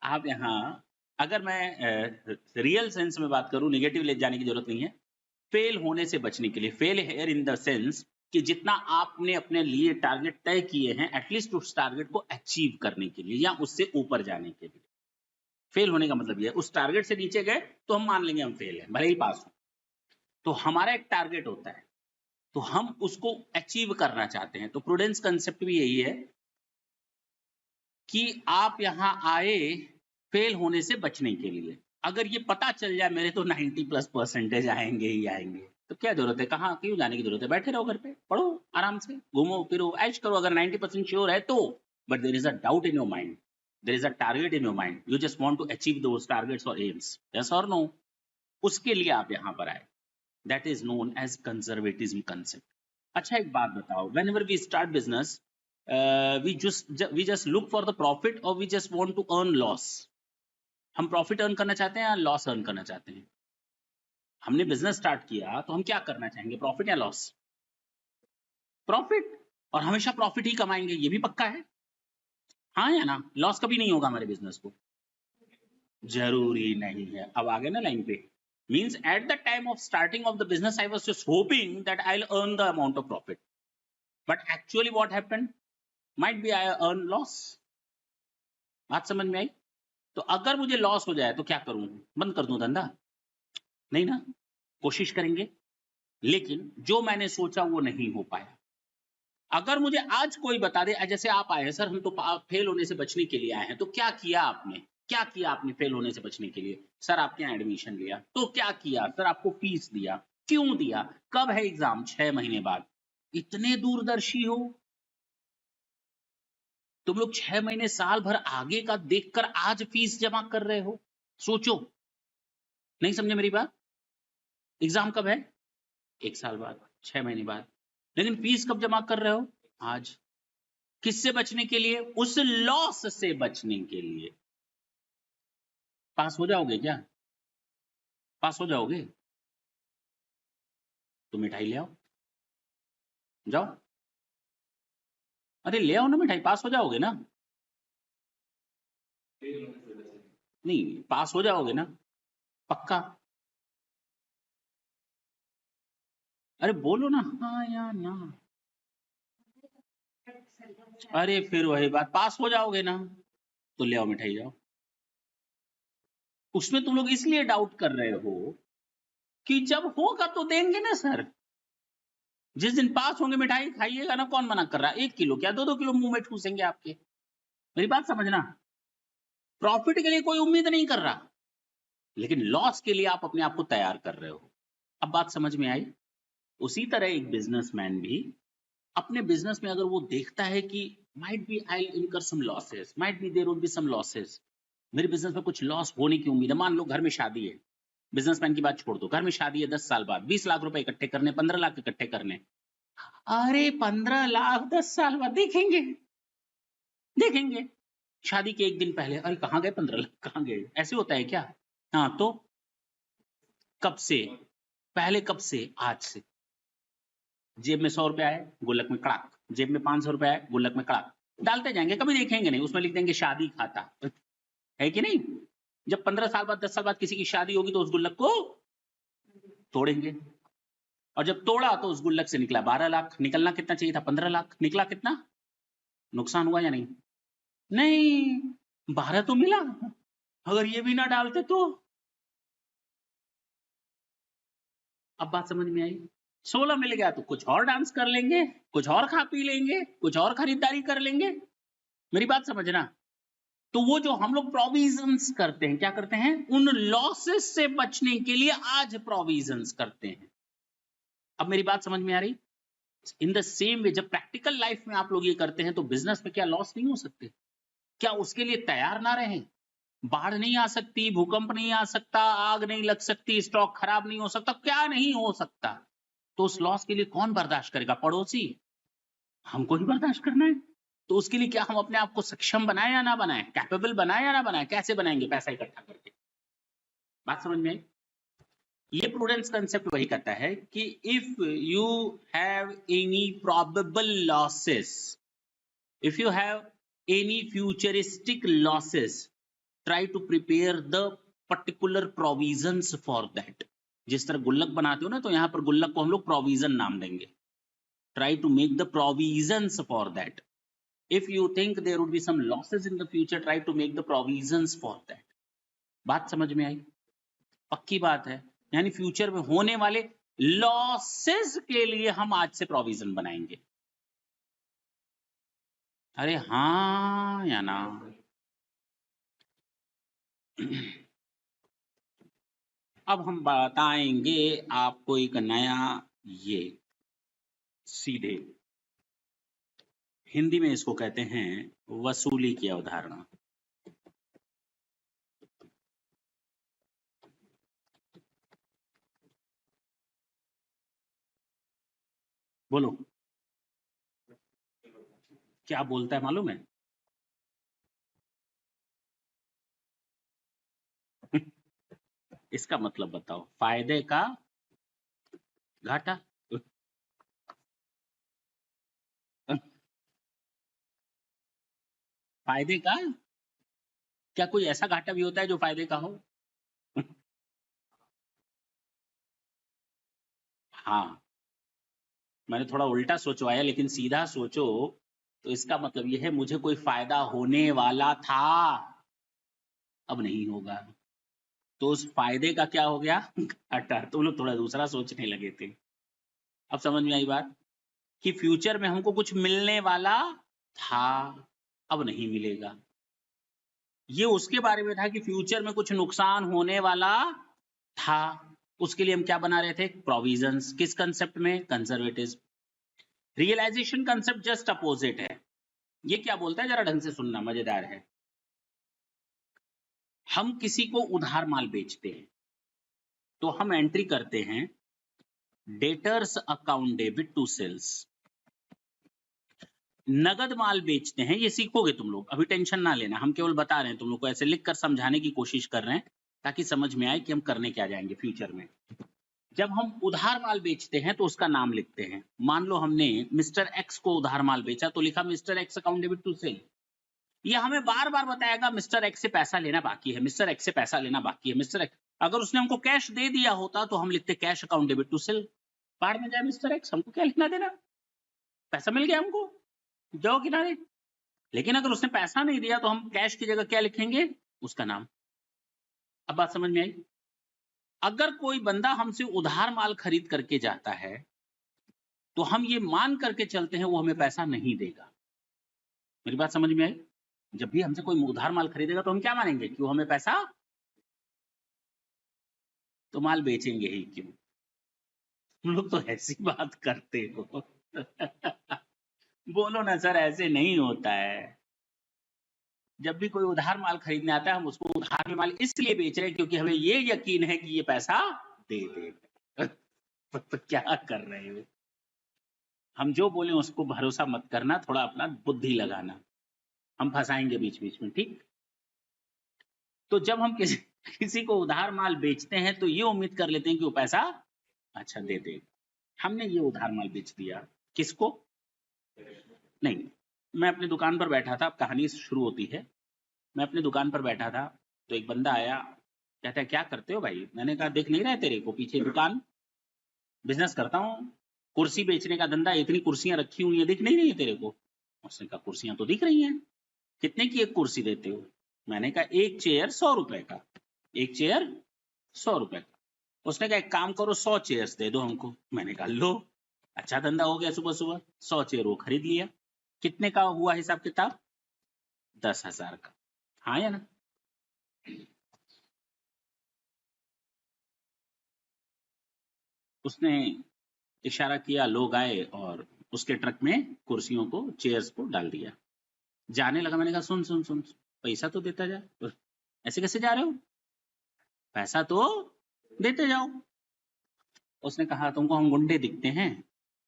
आप यहाँ, अगर मैं रियल सेंस में बात करूं, निगेटिव ले जाने की जरूरत नहीं है। फेल होने से बचने के लिए, fail here in the sense कि जितना आपने अपने लिए टारगेट तय किए हैं, एटलीस्ट उस टारगेट को अचीव करने के लिए या उससे ऊपर जाने के लिए। फेल होने का मतलब ये है, उस टारगेट से नीचे गए तो हम मान लेंगे हम फेल हैं, भले ही पास हो। तो हमारा एक टारगेट होता है, तो हम उसको अचीव करना चाहते हैं। तो प्रूडेंस कंसेप्ट भी यही है कि आप यहाँ आए फेल होने से बचने के लिए। अगर ये पता चल जाए मेरे तो 90+ % आएंगे ही आएंगे, तो क्या जरूरत है, कहाँ क्यों जाने की जरूरत है? बैठे रहो घर पे, पढ़ो आराम से, घूमो फिरो, ऐश करो। अगर 90% श्योर है तो, but there is a doubt in your mind, there is a target in your mind, you just want to achieve those targets और एम्स, यस और नो, उसके लिए आप यहाँ पर आए। That is known as conservatism concept. अच्छा एक बात बताओ, whenever we start business, we just look for the profit और we just want to earn loss. हम प्रॉफिट अर्न करना चाहते हैं या लॉस अर्न करना चाहते हैं? हमने बिजनेस स्टार्ट किया तो हम क्या करना चाहेंगे, प्रॉफिट या लॉस? प्रॉफिट. और हमेशा प्रॉफिट ही कमाएंगे, ये भी पक्का है. हाँ या ना? लॉस कभी नहीं होगा हमारे बिजनेस को. जरूरी नहीं है. अब आगे ना लाइन पे, means at the time of starting of the business I was just hoping that I will earn the amount of profit, but actually what happened, might be I earn loss. बात समझ में आई? तो अगर मुझे loss हो जाए तो क्या करूं, बंद कर दूं धंधा? नहीं ना, कोशिश करेंगे. लेकिन जो मैंने सोचा वो नहीं हो पाया. अगर मुझे आज कोई बता दे, जैसे आप आए हैं सर हम तो फेल होने से बचने के लिए आए हैं, तो क्या किया आपने, क्या किया आपने फेल होने से बचने के लिए? सर आपके यहाँ एडमिशन लिया. तो क्या किया सर? आपको फीस दिया. क्यों दिया? कब है एग्जाम? 6 महीने बाद. इतने दूरदर्शी हो तुम लोग, 6 महीने साल भर आगे का देखकर आज फीस जमा कर रहे हो. सोचो. नहीं समझे मेरी बात? एग्जाम कब है? 1 साल बाद, 6 महीने बाद. लेकिन फीस कब जमा कर रहे हो? आज. किससे बचने के लिए? उस लॉस से बचने के लिए. पास हो जाओगे क्या? पास हो जाओगे? तो मिठाई ले आओ. जाओ. अरे ले आओ ना मिठाई, पास हो जाओगे ना? नहीं, पास हो जाओगे ना? पक्का? अरे बोलो ना हाँ या ना. अरे फिर वही बात, पास हो जाओगे ना? तो ले आओ मिठाई, जाओ. उसमें तुम लोग इसलिए डाउट कर रहे हो कि जब होगा तो देंगे ना सर. जिस दिन पास होंगे मिठाई खाइएगा ना. कौन मना कर रहा है? 1 किलो क्या 2-2 किलो मुंह में ठूसेंगे आपके. मेरी बात समझना. प्रॉफिट के लिए कोई उम्मीद नहीं कर रहा, लेकिन लॉस के लिए आप अपने आप को तैयार कर रहे हो. अब बात समझ में आई? उसी तरह एक बिजनेसमैन भी अपने बिजनेस में अगर वो देखता है कि might be I incur some losses, might be there would be some losses, मेरे बिजनेस में कुछ लॉस होने की उम्मीद है. मान लो घर में शादी है, बिजनेसमैन की बात छोड़ दो, घर में शादी है 10 साल बाद, 20 लाख रुपए इकट्ठे करने, 15 लाख इकट्ठे करने. अरे 15 लाख 10 साल बाद देखेंगे, देखेंगे. शादी के 1 दिन पहले अरे कहाँ गए 15 लाख, कहाँ गए? ऐसे होता है क्या? हाँ तो कब से? पहले कब से? आज से. जेब में 100 रुपए आए, गुल्लक में कड़ाक. जेब में 500 रुपए आए, गुल्लक में कड़ाक. डालते जाएंगे, कभी देखेंगे नहीं. उसमें लिख देंगे शादी खाता, है कि नहीं? जब 15 साल बाद 10 साल बाद किसी की शादी होगी तो उस गुल्लक को तोड़ेंगे. और जब तोड़ा तो उस गुल्लक से निकला 12 लाख. निकलना कितना चाहिए था? 15 लाख. निकला कितना? नुकसान हुआ या नहीं? नहीं, 12 तो मिला. अगर ये भी ना डालते तो? अब बात समझ में आई? 16 मिल गया तो कुछ और डांस कर लेंगे, कुछ और खा पी लेंगे, कुछ और खरीदारी कर लेंगे. मेरी बात समझना. तो वो जो हम लोग प्रोविजंस करते हैं, क्या करते हैं? उन लॉसेस से बचने के लिए आज प्रोविजंस करते हैं. अब मेरी बात समझ में आ रही? इन द सेम वे जब प्रैक्टिकल लाइफ में आप लोग ये करते हैं तो बिजनेस में क्या लॉस नहीं हो सकते? क्या उसके लिए तैयार ना रहें? बाढ़ नहीं आ सकती, भूकंप नहीं आ सकता, आग नहीं लग सकती, स्टॉक खराब नहीं हो सकता, क्या नहीं हो सकता? तो उस लॉस के लिए कौन बर्दाश्त करेगा? पड़ोसी. हमको ही बर्दाश्त करना है. तो उसके लिए क्या हम अपने आप को सक्षम बनाए या ना बनाए, कैपेबल बनाए या ना बनाए? कैसे बनाएंगे? पैसा इकट्ठा करके. बात समझ में आई? ये प्रूडेंस कंसेप्ट वही कहता है कि if you have any probable losses, if you have any futuristic losses, try to prepare the particular provisions for that. जिस तरह गुल्लक बनाते हो ना, तो यहां पर गुल्लक को हम लोग प्रोविजन नाम देंगे. Try to make the provisions for that. If you think there would be some losses in the future, try to make the provisions for that. बात समझ में आई? पक्की बात है. यानी फ्यूचर में होने वाले लॉसेस के लिए हम आज से प्रोविजन बनाएंगे. अरे हाँ या ना? अब हम बताएंगे आपको एक नया, ये सीधे हिंदी में इसको कहते हैं वसूली की अवधारणा. बोलो. क्या बोलता है मालूम है? इसका मतलब बताओ, फायदे का घाटा। फायदे का, क्या कोई ऐसा घाटा भी होता है जो फायदे का हो? हाँ, मैंने थोड़ा उल्टा सोचवाया, लेकिन सीधा सोचो तो इसका मतलब यह है मुझे कोई फायदा होने वाला था, अब नहीं होगा। तो उस फायदे का क्या हो गया? घाटा। तुम लोग थोड़ा दूसरा सोचने लगे थे। अब समझ में आई बात, कि फ्यूचर में हमको कुछ मिलने वाला था, अब नहीं मिलेगा। ये उसके बारे में था कि फ्यूचर में कुछ नुकसान होने वाला था, उसके लिए हम क्या बना रहे थे? प्रोविजंस। किस कंसेप्ट में? Conservative. Realisation concept just opposite है। ये क्या बोलता है, जरा ढंग से सुनना, मजेदार है। हम किसी को उधार माल बेचते हैं तो हम एंट्री करते हैं debtors account debit to sales. नगद माल बेचते हैं, ये सीखोगे तुम लोग, अभी टेंशन ना लेना, हम केवल बता रहे हैं तुम लोग को, ऐसे लिख कर समझाने की कोशिश कर रहे हैं ताकि समझ में आए कि हम करने क्या जाएंगे फ्यूचर में। जब हम उधार माल बेचते हैं तो उसका नाम लिखते हैं। मान लो हमने मिस्टर एक्स को उधार माल बेचा तो लिखा mister X account debit to sale. ये हमें बार बार बताएगा मिस्टर एक्स से पैसा लेना बाकी है, मिस्टर एक्स से पैसा लेना बाकी है, मिस्टर एक्स। अगर उसने हमको कैश दे दिया होता तो हम लिखते cash account debit to sale. बाहर में जाए मिस्टर एक्स, हमको क्या लिखना देना, पैसा मिल गया हमको, जाओ किनारे। लेकिन अगर उसने पैसा नहीं दिया तो हम कैश की जगह क्या लिखेंगे? उसका नाम। अब बात समझ में आई? अगर कोई बंदा हमसे उधार माल खरीद करके जाता है तो हम ये मान करके चलते हैं वो हमें पैसा नहीं देगा। मेरी बात समझ में आई? जब भी हमसे कोई उधार माल खरीदेगा तो हम क्या मानेंगे कि वो हमें पैसा, तो माल बेचेंगे ही क्यों? तुम लोग तो ऐसी बात करते हो। बोलो ना सर, ऐसे नहीं होता है। जब भी कोई उधार माल खरीदने आता है हम उसको उधार में माल इसलिए बेच रहे हैं क्योंकि हमें ये यकीन है कि ये पैसा दे देगा। तो क्या कर रहे हो? हम जो बोले उसको भरोसा मत करना, थोड़ा अपना बुद्धि लगाना, हम फंसाएंगे बीच बीच में, ठीक? तो जब हम किसी किसी को उधार माल बेचते हैं तो ये उम्मीद कर लेते हैं कि वो पैसा अच्छा दे देगा। हमने ये उधार माल बेच दिया किसको? नहीं, मैं अपनी दुकान पर बैठा था, अब कहानी शुरू होती है। मैं अपनी दुकान पर बैठा था तो एक बंदा आया, कहता है क्या करते हो भाई? मैंने कहा देख नहीं रहा है तेरे को पीछे दुकान, बिजनेस करता हूँ, कुर्सी बेचने का धंधा, इतनी कुर्सियां रखी हुई है, दिख नहीं रही है तेरे को? उसने कहा कुर्सियां तो दिख रही हैं। कितने की एक कुर्सी देते हो? मैंने कहा एक चेयर 100 रुपए का। एक चेयर 100 रुपए का। उसने कहा एक काम करो 100 चेयर्स दे दो हमको। मैंने कहा लो, अच्छा धंधा हो गया, सुबह सुबह 100 चेयर वो खरीद लिया। कितने का हुआ हिसाब किताब? 10,000 का। हाँ या ना? उसने इशारा किया, लोग आए और उसके ट्रक में कुर्सियों को, चेयर्स को डाल दिया। जाने लगा, मैंने कहा सुन सुन सुन, पैसा तो देता जा। ऐसे कैसे जा रहे हो? पैसा तो देते जाओ। उसने कहा तुमको हम गुंडे दिखते हैं?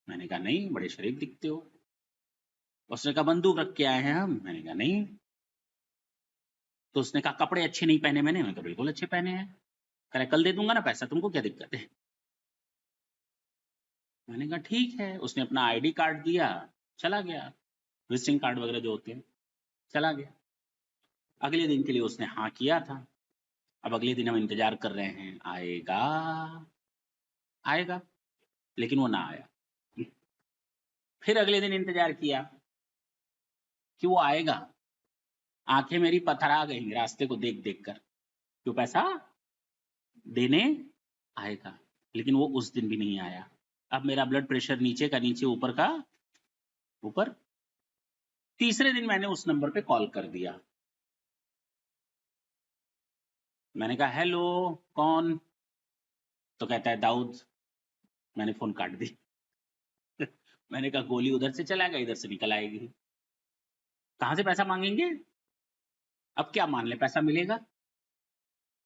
मैंने कहा नहीं, बड़े शरीफ दिखते हो। उसने कहा बंदूक रख के आए हैं हम? मैंने कहा नहीं। तो उसने कहा कपड़े अच्छे नहीं पहने मैंने कहा बिल्कुल अच्छे पहने हैं। कह रहा कल दे दूंगा ना पैसा, तुमको क्या दिक्कत है? मैंने कहा ठीक है। उसने अपना आईडी कार्ड दिया, चला गया, विजिटिंग कार्ड वगैरह जो होते हैं, चला गया। अगले दिन के लिए उसने हाँ किया था। अब अगले दिन हम इंतजार कर रहे हैं, आएगा आएगा, लेकिन वो ना आया। फिर अगले दिन इंतजार किया कि वो आएगा। आंखें मेरी पथरा गई रास्ते को देख देख कर, क्यों पैसा देने आएगा, लेकिन वो उस दिन भी नहीं आया। अब मेरा ब्लड प्रेशर नीचे का नीचे, ऊपर का ऊपर। तीसरे दिन मैंने उस नंबर पे कॉल कर दिया। मैंने कहा हेलो, कौन? तो कहता है दाऊद। मैंने फोन काट दी। मैंने कहा गोली उधर से चलाएगा, इधर से निकल आएगी। कहां से पैसा मांगेंगे? अब क्या मान ले, पैसा मिलेगा?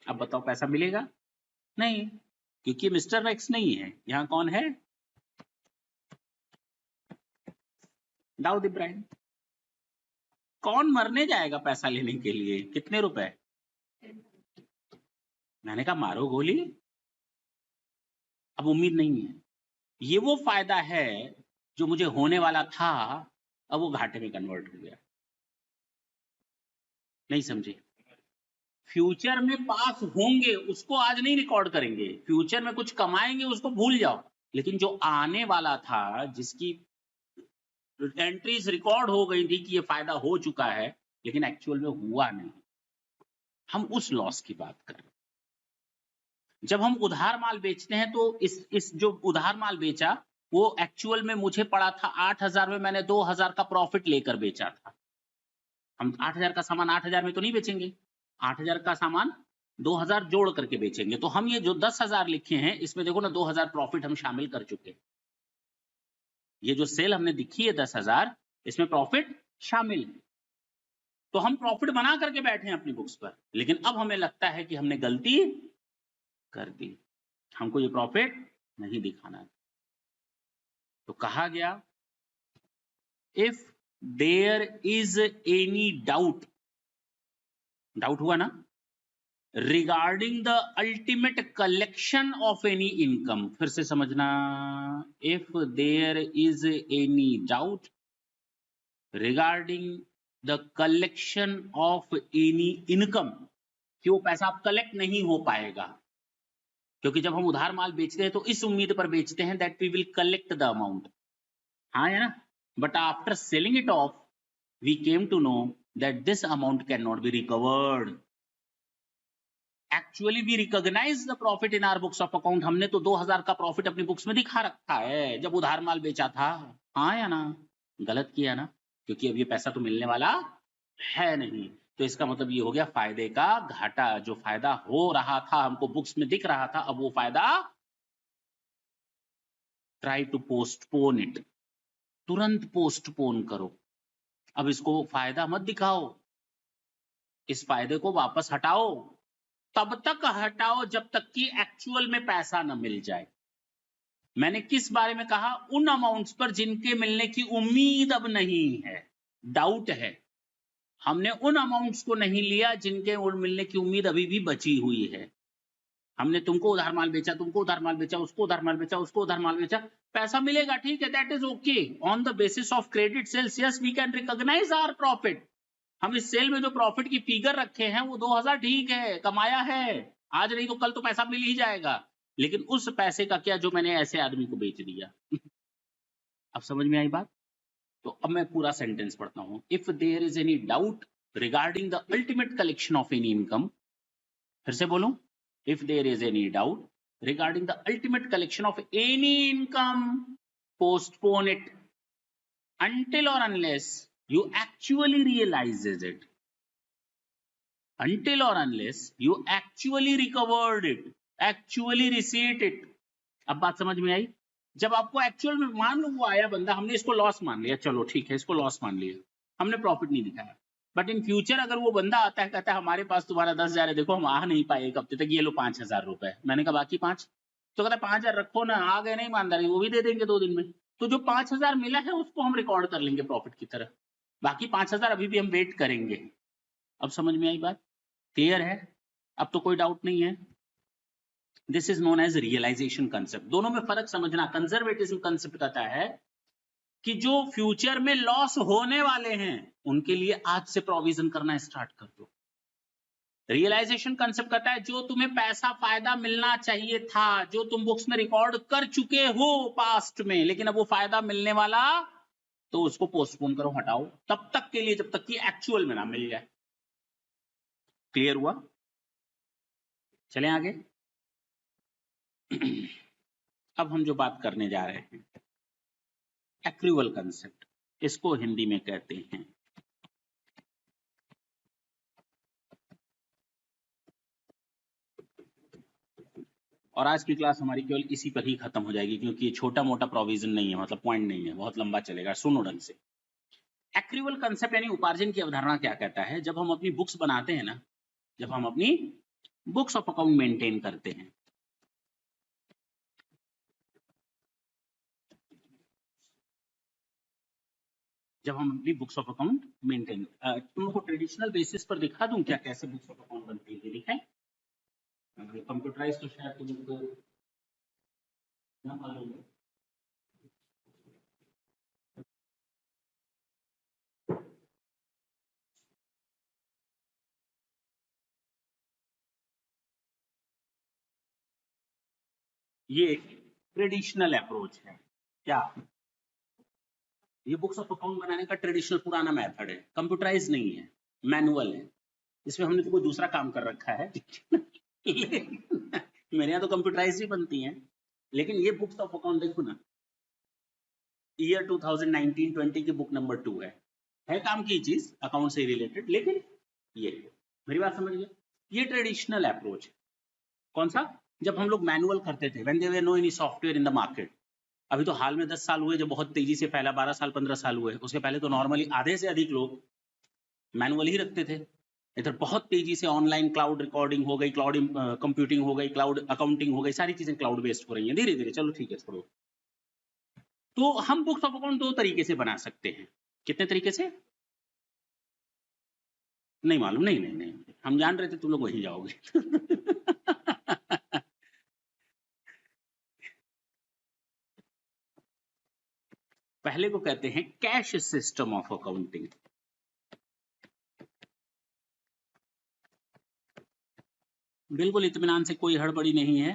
अब बताओ पैसा मिलेगा? नहीं, क्योंकि मिस्टर एक्स नहीं है, यहाँ कौन है? दाऊद इब्राहिम। कौन मरने जाएगा पैसा लेने के लिए? कितने रुपए? मैंने कहा मारो गोली, अब उम्मीद नहीं है। ये वो फायदा है जो मुझे होने वाला था, अब वो घाटे में कन्वर्ट हो गया। नहीं समझे? फ्यूचर में पास होंगे उसको आज नहीं रिकॉर्ड करेंगे, फ्यूचर में कुछ कमाएंगे उसको भूल जाओ, लेकिन जो आने वाला था, जिसकी एंट्रीज रिकॉर्ड हो गई थी कि ये फायदा हो चुका है लेकिन एक्चुअल में हुआ नहीं, हम उस लॉस की बात कर रहे हैं। जब हम उधार माल बेचते हैं तो इस जो उधार माल बेचा वो एक्चुअल में मुझे पड़ा था 8,000 में, मैंने 2,000 का प्रॉफिट लेकर बेचा था। हम 8,000 का सामान 8,000 में तो नहीं बेचेंगे, 8,000 का सामान 2,000 जोड़ करके बेचेंगे। तो हम ये जो 10,000 लिखे हैं इसमें देखो ना 2,000 प्रॉफिट हम शामिल कर चुके हैं। ये जो सेल हमने दिखी है 10,000, इसमें प्रॉफिट शामिल है। तो हम प्रॉफिट बना करके बैठे हैं अपनी बुक्स पर, लेकिन अब हमें लगता है कि हमने गलती कर दी, हमको ये प्रॉफिट नहीं दिखाना है। तो कहा गया if there is any doubt, doubt हुआ ना, regarding the ultimate collection of any income, फिर से समझना, if there is any doubt regarding the collection of any income, कि वो पैसा आप कलेक्ट नहीं हो पाएगा, क्योंकि जब हम उधार माल बेचते हैं तो इस उम्मीद पर बेचते हैं that we will collect the amount, हाँ है ना, but after selling it off we came to know that this amount can not be recovered. Actually we recognise the profit in our books of account, हमने तो 2,000 का profit अपनी books में दिखा रखा है जब उधार माल बेचा था, हाँ या ना? गलत किया ना, क्योंकि अब ये पैसा तो मिलने वाला है नहीं। तो इसका मतलब ये हो गया फायदे का घाटा, जो फायदा हो रहा था हमको बुक्स में दिख रहा था, अब वो फायदा ट्राई टू पोस्टपोन इट, तुरंत पोस्टपोन करो, अब इसको फायदा मत दिखाओ, इस फायदे को वापस हटाओ, तब तक हटाओ जब तक कि एक्चुअल में पैसा न मिल जाए। मैंने किस बारे में कहा? उन अमाउंट्स पर जिनके मिलने की उम्मीद अब नहीं है, डाउट है। हमने उन अमाउंट्स को नहीं लिया जिनके मिलने की उम्मीद अभी भी बची हुई है। हमने तुमको उधार माल बेचा, तुमको उधार माल बेचा, उसको उधार माल बेचा, उसको उधार माल बेचा, पैसा मिलेगा, ठीक है, that is okay, on the basis of credit sales yes we can recognise our profit. हम इस सेल में जो प्रॉफिट की फिगर रखे हैं वो 2,000 ठीक है, कमाया है, आज नहीं तो कल तो पैसा मिल ही जाएगा, लेकिन उस पैसे का क्या जो मैंने ऐसे आदमी को बेच दिया। अब समझ में आई बात? तो अब मैं पूरा सेंटेंस पढ़ता हूं, if there is any doubt regarding the ultimate collection of any income, फिर से बोलूं, if there is any doubt regarding the ultimate collection of any income, postpone it until or unless you actually realizes it, until or unless you actually recovered it, actually received it। अब बात समझ में आई? जब आपको actual में, मान लो वो आया बंदा, हमने इसको लॉस मान लिया, चलो ठीक है इसको लॉस मान लिया, हमने प्रॉफिट नहीं दिखाया, बट इन फ्यूचर अगर वो बंदा आता है कहता है हमारे पास तुम्हारा 10,000 है, देखो हम आ नहीं पाए एक हफ्ते तक, ये लो 5,000 रुपए, मैंने कहा बाकी 5, तो कहता है 5,000 रखो ना, आ गए नहीं ईमानदारी, वो भी दे देंगे 2 दिन में। तो जो 5,000 मिला है उसको हम रिकॉर्ड कर लेंगे प्रॉफिट की तरह, बाकी 5,000 अभी भी हम वेट करेंगे। अब समझ में आई बात? क्लियर है? अब तो कोई डाउट नहीं है। This is known as realisation concept. दोनों में फर्क समझना। कंजर्वेटिज्म कंसेप्ट कहता है कि जो फ्यूचर में लॉस होने वाले हैं उनके लिए आज से प्रोविजन करना स्टार्ट कर दो। रियलाइजेशन कंसेप्ट कहता है जो तुम्हें पैसा फायदा मिलना चाहिए था, जो तुम बुक्स में रिकॉर्ड कर चुके हो पास्ट में, लेकिन अब वो फायदा मिलने वाला, तो उसको पोस्टपोन करो, हटाओ तब तक के लिए जब तक कि एक्चुअल में ना मिल जाए। क्लियर हुआ? चलें आगे। अब हम जो बात करने जा रहे हैं, एक्रूअल कंसेप्ट, इसको हिंदी में कहते हैं, और आज की क्लास हमारी केवल इसी पर ही खत्म हो जाएगी, क्योंकि ये छोटा मोटा प्रोविजन नहीं है, मतलब पॉइंट नहीं है, बहुत लंबा चलेगा, सुनो ढंग से। एक्रूअल कंसेप्ट यानी उपार्जन की अवधारणा क्या कहता है? जब हम अपनी बुक्स बनाते हैं ना, जब हम अपनी बुक्स ऑफ अकाउंट मेंटेन करते हैं, जब हम अपनी बुक्स ऑफ अकाउंट मेंटेन। तुम लोग को ट्रेडिशनल बेसिस पर दिखा दूं क्या कैसे बुक्स ऑफ अकाउंट बनती है, दिखाएं? कंप्यूटराइज तो शायद तुम लोग को ना मालूम है। ये ट्रेडिशनल अप्रोच है क्या? ये बुक्स ऑफ अकाउंट बनाने का ट्रेडिशनल पुराना मेथड है, कंप्यूटराइज नहीं है, मैनुअल है। इसमें हमने तो कोई दूसरा काम कर रखा है मेरे यहाँ तो कंप्यूटराइज ही बनती हैं, लेकिन ये बुक्स ऑफ अकाउंट देखो ना, ईयर 2019-20 की बुक नंबर 2 है काम की चीज अकाउंट से रिलेटेड, लेकिन ये मेरी बात समझ गए, ये ट्रेडिशनल अप्रोच है। कौन सा? जब हम लोग मैनुअल करते थे, when there were no any software in the market. अभी तो हाल में 10 साल हुए जब बहुत तेजी से फैला, 12 साल 15 साल हुए, उसके पहले तो नॉर्मली आधे से अधिक लोग मैनुअल ही रखते थे। इधर बहुत तेजी से ऑनलाइन क्लाउड रिकॉर्डिंग हो गई, क्लाउड कंप्यूटिंग हो गई, क्लाउड अकाउंटिंग हो गई, सारी चीजें क्लाउड बेस्ड हो रही हैं धीरे धीरे। चलो ठीक है छोड़ो। तो हम बुक्स ऑफ अकाउंट 2 तरीके से बना सकते हैं। कितने तरीके से? नहीं मालूम, नहीं नहीं नहीं, हम जान रहे थे तुम लोग वही जाओगे पहले को कहते हैं कैश सिस्टम ऑफ अकाउंटिंग। बिल्कुल इत्मीनान से, कोई हड़बड़ी नहीं है।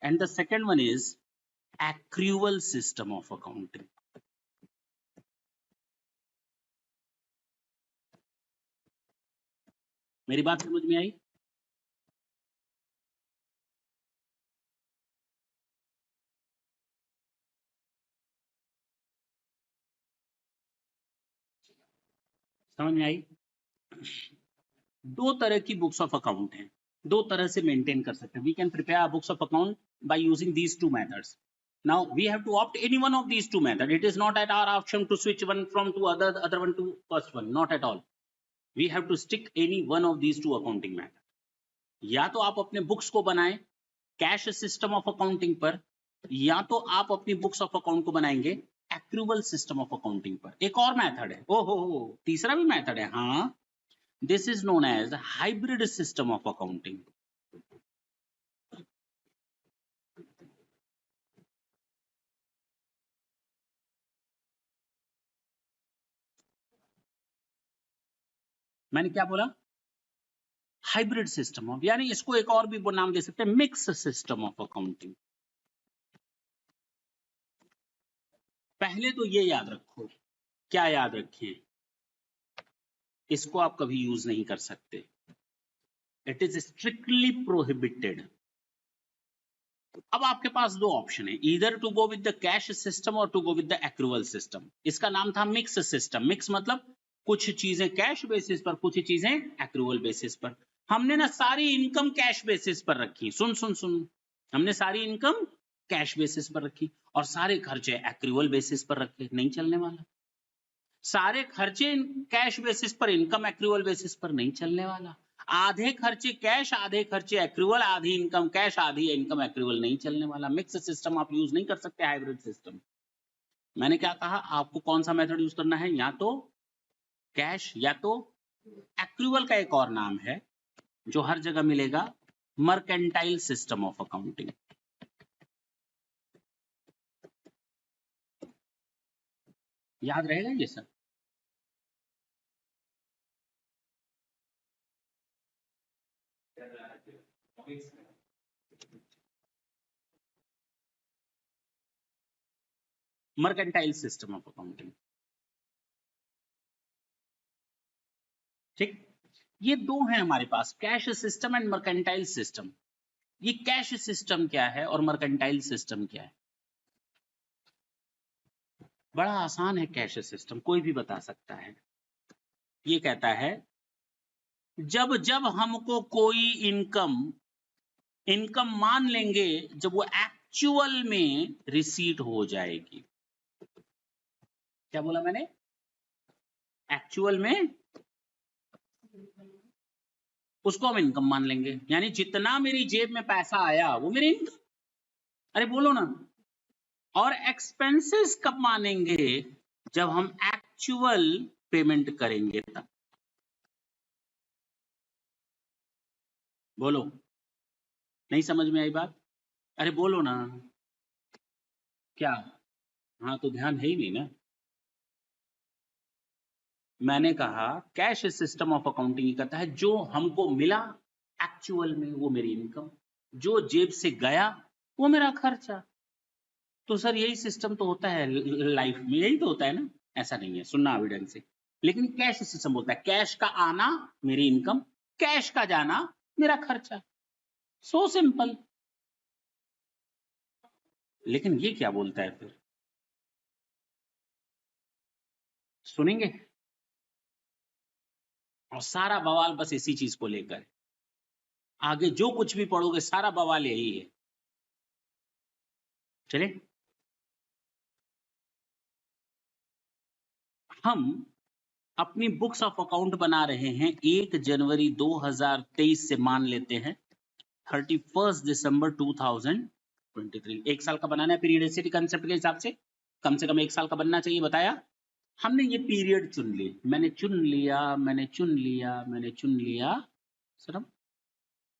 And the second one is accrual system of accounting. मेरी बात समझ में आई? समझ में आई? 2 तरह की बुक्स ऑफ अकाउंट हैं, 2 तरह से मेंटेन कर सकते हैं। We can prepare books of account by using these 2 methods. Now we have to opt any one of these 2 methods. It is not at our option to switch one from to other one to first one, not at all. We have to stick any one of these 2 accounting methods. या तो आप अपने books को बनाएं cash system of accounting पर, या तो आप अपनी बुक्स ऑफ अकाउंट को बनाएंगे एक्रूवल सिस्टम ऑफ अकाउंटिंग पर। एक और मेथड है, ओहो तीसरा भी मेथड है, हाँ, this is known as hybrid system of accounting. मैंने क्या बोला? हाइब्रिड सिस्टम ऑफ, यानी इसको एक और भी नाम दे सकते हैं, मिक्स सिस्टम ऑफ अकाउंटिंग। पहले तो ये याद रखो, क्या याद रखें, इसको आप कभी यूज नहीं कर सकते, इट इज स्ट्रिक्टली प्रोहिबिटेड। अब आपके पास 2 ऑप्शन है, either to go with the cash system और to go with the accrual system. इसका नाम था मिक्स सिस्टम। मिक्स मतलब कुछ चीजें कैश बेसिस पर, कुछ चीजें एक्रूवल बेसिस पर। हमने ना सारी इनकम कैश बेसिस पर रखी, सुन सुन सुन, हमने सारी इनकम कैश बेसिस पर रखी और सारे खर्चे एक्रूवल बेसिस पर रखे, नहीं चलने वाला। सारे खर्चे कैश बेसिस पर, इनकम एक्रूवल बेसिस पर, नहीं चलने वाला। आधे खर्चे कैश, आधे खर्चे एक्रूवल, आधी इनकम कैश, आधी इनकम एक्रूवल, नहीं चलने वाला। मिक्स सिस्टम आप यूज नहीं कर सकते, हाइब्रिड सिस्टम। मैंने क्या कहा, आपको कौन सा मेथड यूज करना है, या तो कैश या तो एक्रूवल का एक और नाम है जो हर जगह मिलेगा, मर्केंटाइल सिस्टम ऑफ अकाउंटिंग। याद रहेगा ये सब? मर्केंटाइल सिस्टम ऑफ अकाउंटिंग, ठीक। ये 2 हैं हमारे पास, cash system and mercantile system. ये कैश सिस्टम क्या है और मर्केंटाइल सिस्टम क्या है? बड़ा आसान है कैश सिस्टम, कोई भी बता सकता है। ये कहता है जब जब हमको कोई इनकम मान लेंगे जब वो एक्चुअल में रिसीट हो जाएगी। क्या बोला मैंने? एक्चुअल में उसको हम इनकम मान लेंगे, यानी जितना मेरी जेब में पैसा आया वो मेरी इनकम। अरे बोलो ना। और एक्सपेंसेस कब मानेंगे? जब हम एक्चुअल पेमेंट करेंगे तब। बोलो, नहीं समझ में आई बात? अरे बोलो ना। क्या? हाँ तो ध्यान है ही नहीं ना। मैंने कहा कैश सिस्टम ऑफ अकाउंटिंग कहता है जो हमको मिला एक्चुअल में वो मेरी इनकम, जो जेब से गया वो मेरा खर्चा। तो सर यही सिस्टम तो होता है लाइफ में, यही तो होता है ना। ऐसा नहीं है, सुनना अभी ढंग से। लेकिन कैश सिस्टम बोलता है कैश का आना मेरी इनकम, कैश का जाना मेरा खर्चा। So simple. लेकिन ये क्या बोलता है फिर, सुनेंगे? और सारा बवाल बस इसी चीज को लेकर, आगे जो कुछ भी पढ़ोगे सारा बवाल यही है। चले, हम अपनी बुक्स ऑफ अकाउंट बना रहे हैं 1 जनवरी 2023 से मान लेते हैं 31 दिसंबर 2023। एक साल का बनाना है पीरियडिसिटी कंसेप्ट के हिसाब से, कम 1 साल का बनना चाहिए, बताया हमने। ये पीरियड चुन ली, मैंने चुन लिया, मैंने चुन लिया, मैंने चुन लिया। सर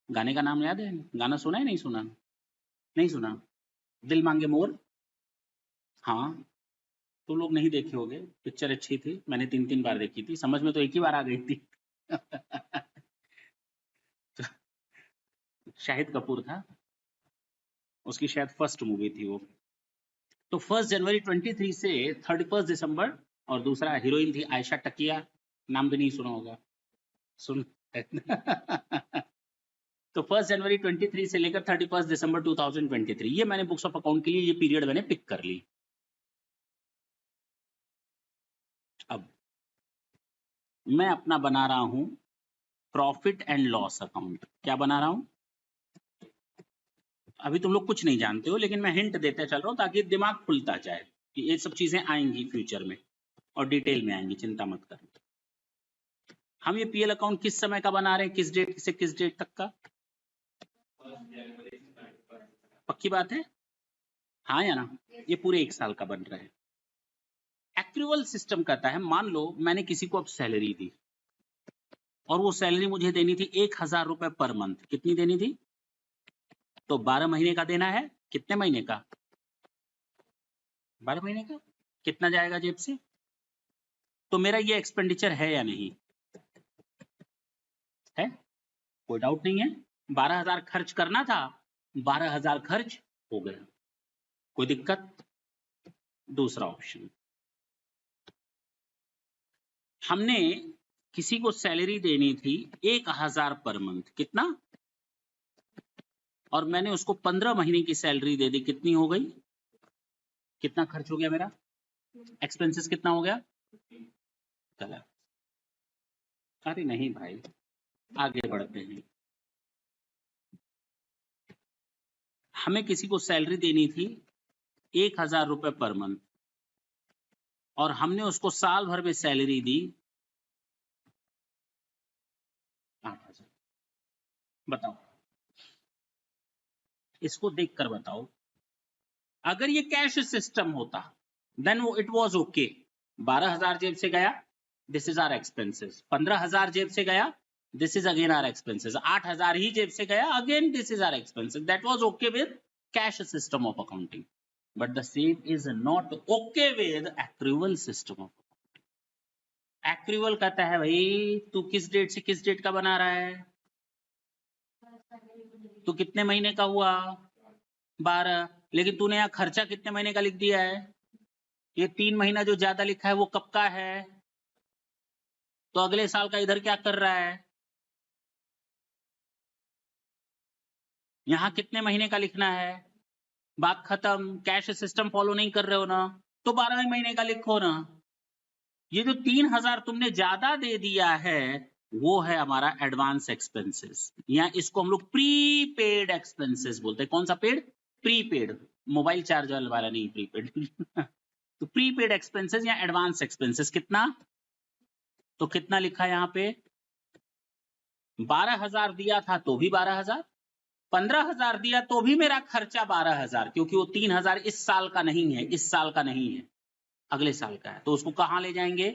गाने का नाम याद है? गाना सुना है? नहीं सुना? नहीं सुना? दिल मांगे मोर। हाँ, तो लोग नहीं देखे होंगे, पिक्चर अच्छी थी, मैंने 3 बार देखी थी, समझ में तो एक ही बार आ गई थी। शाहिद कपूर था, उसकी शायद फर्स्ट मूवी थी वो। तो 1 जनवरी 23 से 31 दिसंबर, और दूसरा हीरोइन थी आयशा टकिया, नाम भी नहीं सुना होगा, सुन। तो 1 जनवरी 23 से लेकर 31 दिसंबर 2023, ये मैंने बुक्स ऑफ अकाउंट के लिए ये पीरियड मैंने पिक कर ली। अब मैं अपना बना रहा हूं प्रॉफिट एंड लॉस अकाउंट। क्या बना रहा हूं? अभी तुम लोग कुछ नहीं जानते हो, लेकिन मैं हिंट देते चल रहा हूं ताकि दिमाग खुलता जाए कि ये सब चीजें आएंगी फ्यूचर में और डिटेल में आएंगी, चिंता मत करो। हम ये पीएल अकाउंट किस समय का बना रहे हैं, किस डेट से किस डेट तक का? पक्की बात है? हाँ या ना? ये पूरे 1 साल का बन रहा है। एक्रूअल सिस्टम कहता है मान लो मैंने किसी को अब सैलरी दी और वो सैलरी मुझे देनी थी 1000 रुपए पर मंथ। कितनी देनी थी? तो 12 महीने का देना है। कितने महीने का? 12 महीने का। कितना जाएगा जेब से? तो मेरा ये एक्सपेंडिचर है या नहीं है? कोई डाउट नहीं है। 12,000 खर्च करना था, 12,000 खर्च हो गया। कोई दिक्कत? दूसरा ऑप्शन, हमने किसी को सैलरी देनी थी 1000 पर मंथ। कितना? और मैंने उसको 15 महीने की सैलरी दे दी। कितनी हो गई? कितना खर्च हो गया मेरा? एक्सपेंसेस कितना हो गया? गलत। अरे नहीं भाई, आगे बढ़ते हैं। हमें किसी को सैलरी देनी थी 1000 रुपए पर मंथ और हमने उसको साल भर में सैलरी दी 8,000। बताओ, इसको देखकर बताओ, अगर ये कैश सिस्टम होता देन वो इट वाज ओके। 12,000 जेब से गया, दिस इज आर एक्सपेंसेस। 15,000 जेब से गया, this is again our expenses. 8,000 ही जेब से गया, again this is our expenses. That was okay with cash system of accounting, but the same is not okay with accrual system of. Accrual कहता है भाई तू किस डेट से किस डेट का बना रहा है, तू कितने महीने का हुआ? 12। लेकिन तूने यहाँ खर्चा कितने महीने का लिख दिया है? ये 3 महीना जो ज्यादा लिखा है वो कब का है? तो अगले साल का इधर क्या कर रहा है? यहाँ कितने महीने का लिखना है? बात खत्म। कैश सिस्टम फॉलो नहीं कर रहे हो ना, तो 12वें महीने का लिखो ना। ये जो 3,000 तुमने ज्यादा दे दिया है वो है हमारा एडवांस एक्सपेंसेस, या इसको हम लोग प्रीपेड एक्सपेंसेस बोलते हैं। कौन सा पेड? प्रीपेड। मोबाइल चार्ज वाला नहीं, प्रीपेड। तो प्रीपेड एक्सपेंसेस या एडवांस एक्सपेंसेस कितना? तो कितना लिखा है यहाँ पे? 12,000 दिया था तो भी 12,000, 15,000 दिया तो भी मेरा खर्चा 12,000, क्योंकि वो 3,000 इस साल का नहीं है, इस साल का नहीं है। अगले साल का है, तो उसको कहाँ ले जाएंगे?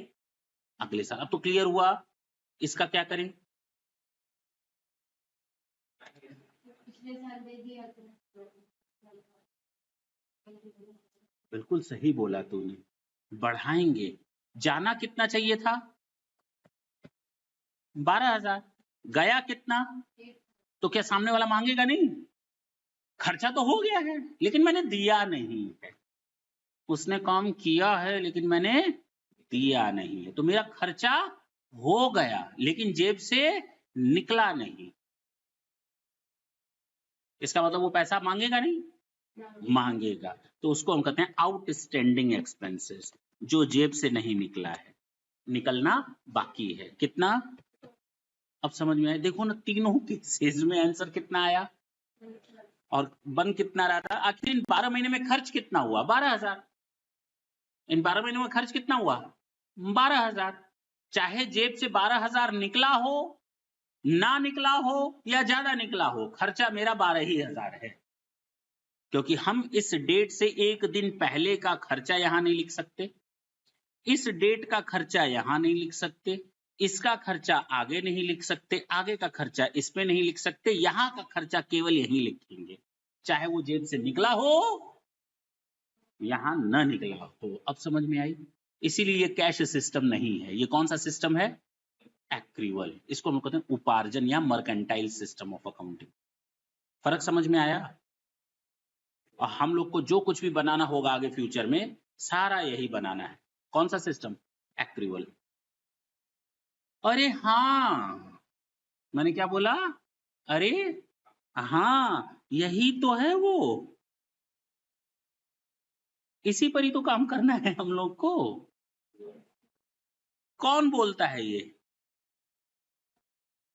अगले साल। अब तो क्लियर हुआ, इसका क्या करें? बिल्कुल सही बोला तूने, बढ़ाएंगे। जाना कितना चाहिए था? 12,000। गया कितना? तो क्या सामने वाला मांगेगा नहीं? खर्चा तो हो गया है लेकिन मैंने दिया नहीं है। उसने काम किया है लेकिन मैंने दिया नहीं है, तो मेरा खर्चा हो गया लेकिन जेब से निकला नहीं। इसका मतलब वो पैसा मांगेगा नहीं? मांगेगा। तो उसको हम कहते हैं आउटस्टैंडिंग एक्सपेंसेस, जो जेब से नहीं निकला है, निकलना बाकी है। कितना? अब समझ में आया? देखो ना, तीनों केसेस में आंसर कितना आया और बन कितना रहा था। आखिर इन 12 महीने में खर्च कितना हुआ? 12,000। इन 12 महीनों में खर्च कितना हुआ? 12,000। चाहे जेब से 12,000 निकला हो, ना निकला हो या ज्यादा निकला हो, खर्चा मेरा 12,000 है। क्योंकि हम इस डेट से एक दिन पहले का खर्चा यहां नहीं लिख सकते, इस डेट का खर्चा यहां नहीं लिख सकते, इसका खर्चा आगे नहीं लिख सकते, आगे का खर्चा इसमें नहीं लिख सकते, यहां का खर्चा केवल यहीं लिखेंगे, चाहे वो जेब से निकला हो यहां न निकला हो। अब समझ में आई? इसीलिए ये कैश सिस्टम नहीं है, ये कौन सा सिस्टम है? एक्रीवल। इसको हम कहते हैं उपार्जन या मर्केंटाइल सिस्टम ऑफ अकाउंटिंग। फर्क समझ में आया? और हम लोग को जो कुछ भी बनाना होगा आगे फ्यूचर में, सारा यही बनाना है। कौन सा सिस्टम? एक्रीवल। अरे हाँ, मैंने क्या बोला? अरे हाँ, यही तो है वो, इसी पर ही तो काम करना है हम लोग को। कौन बोलता है ये?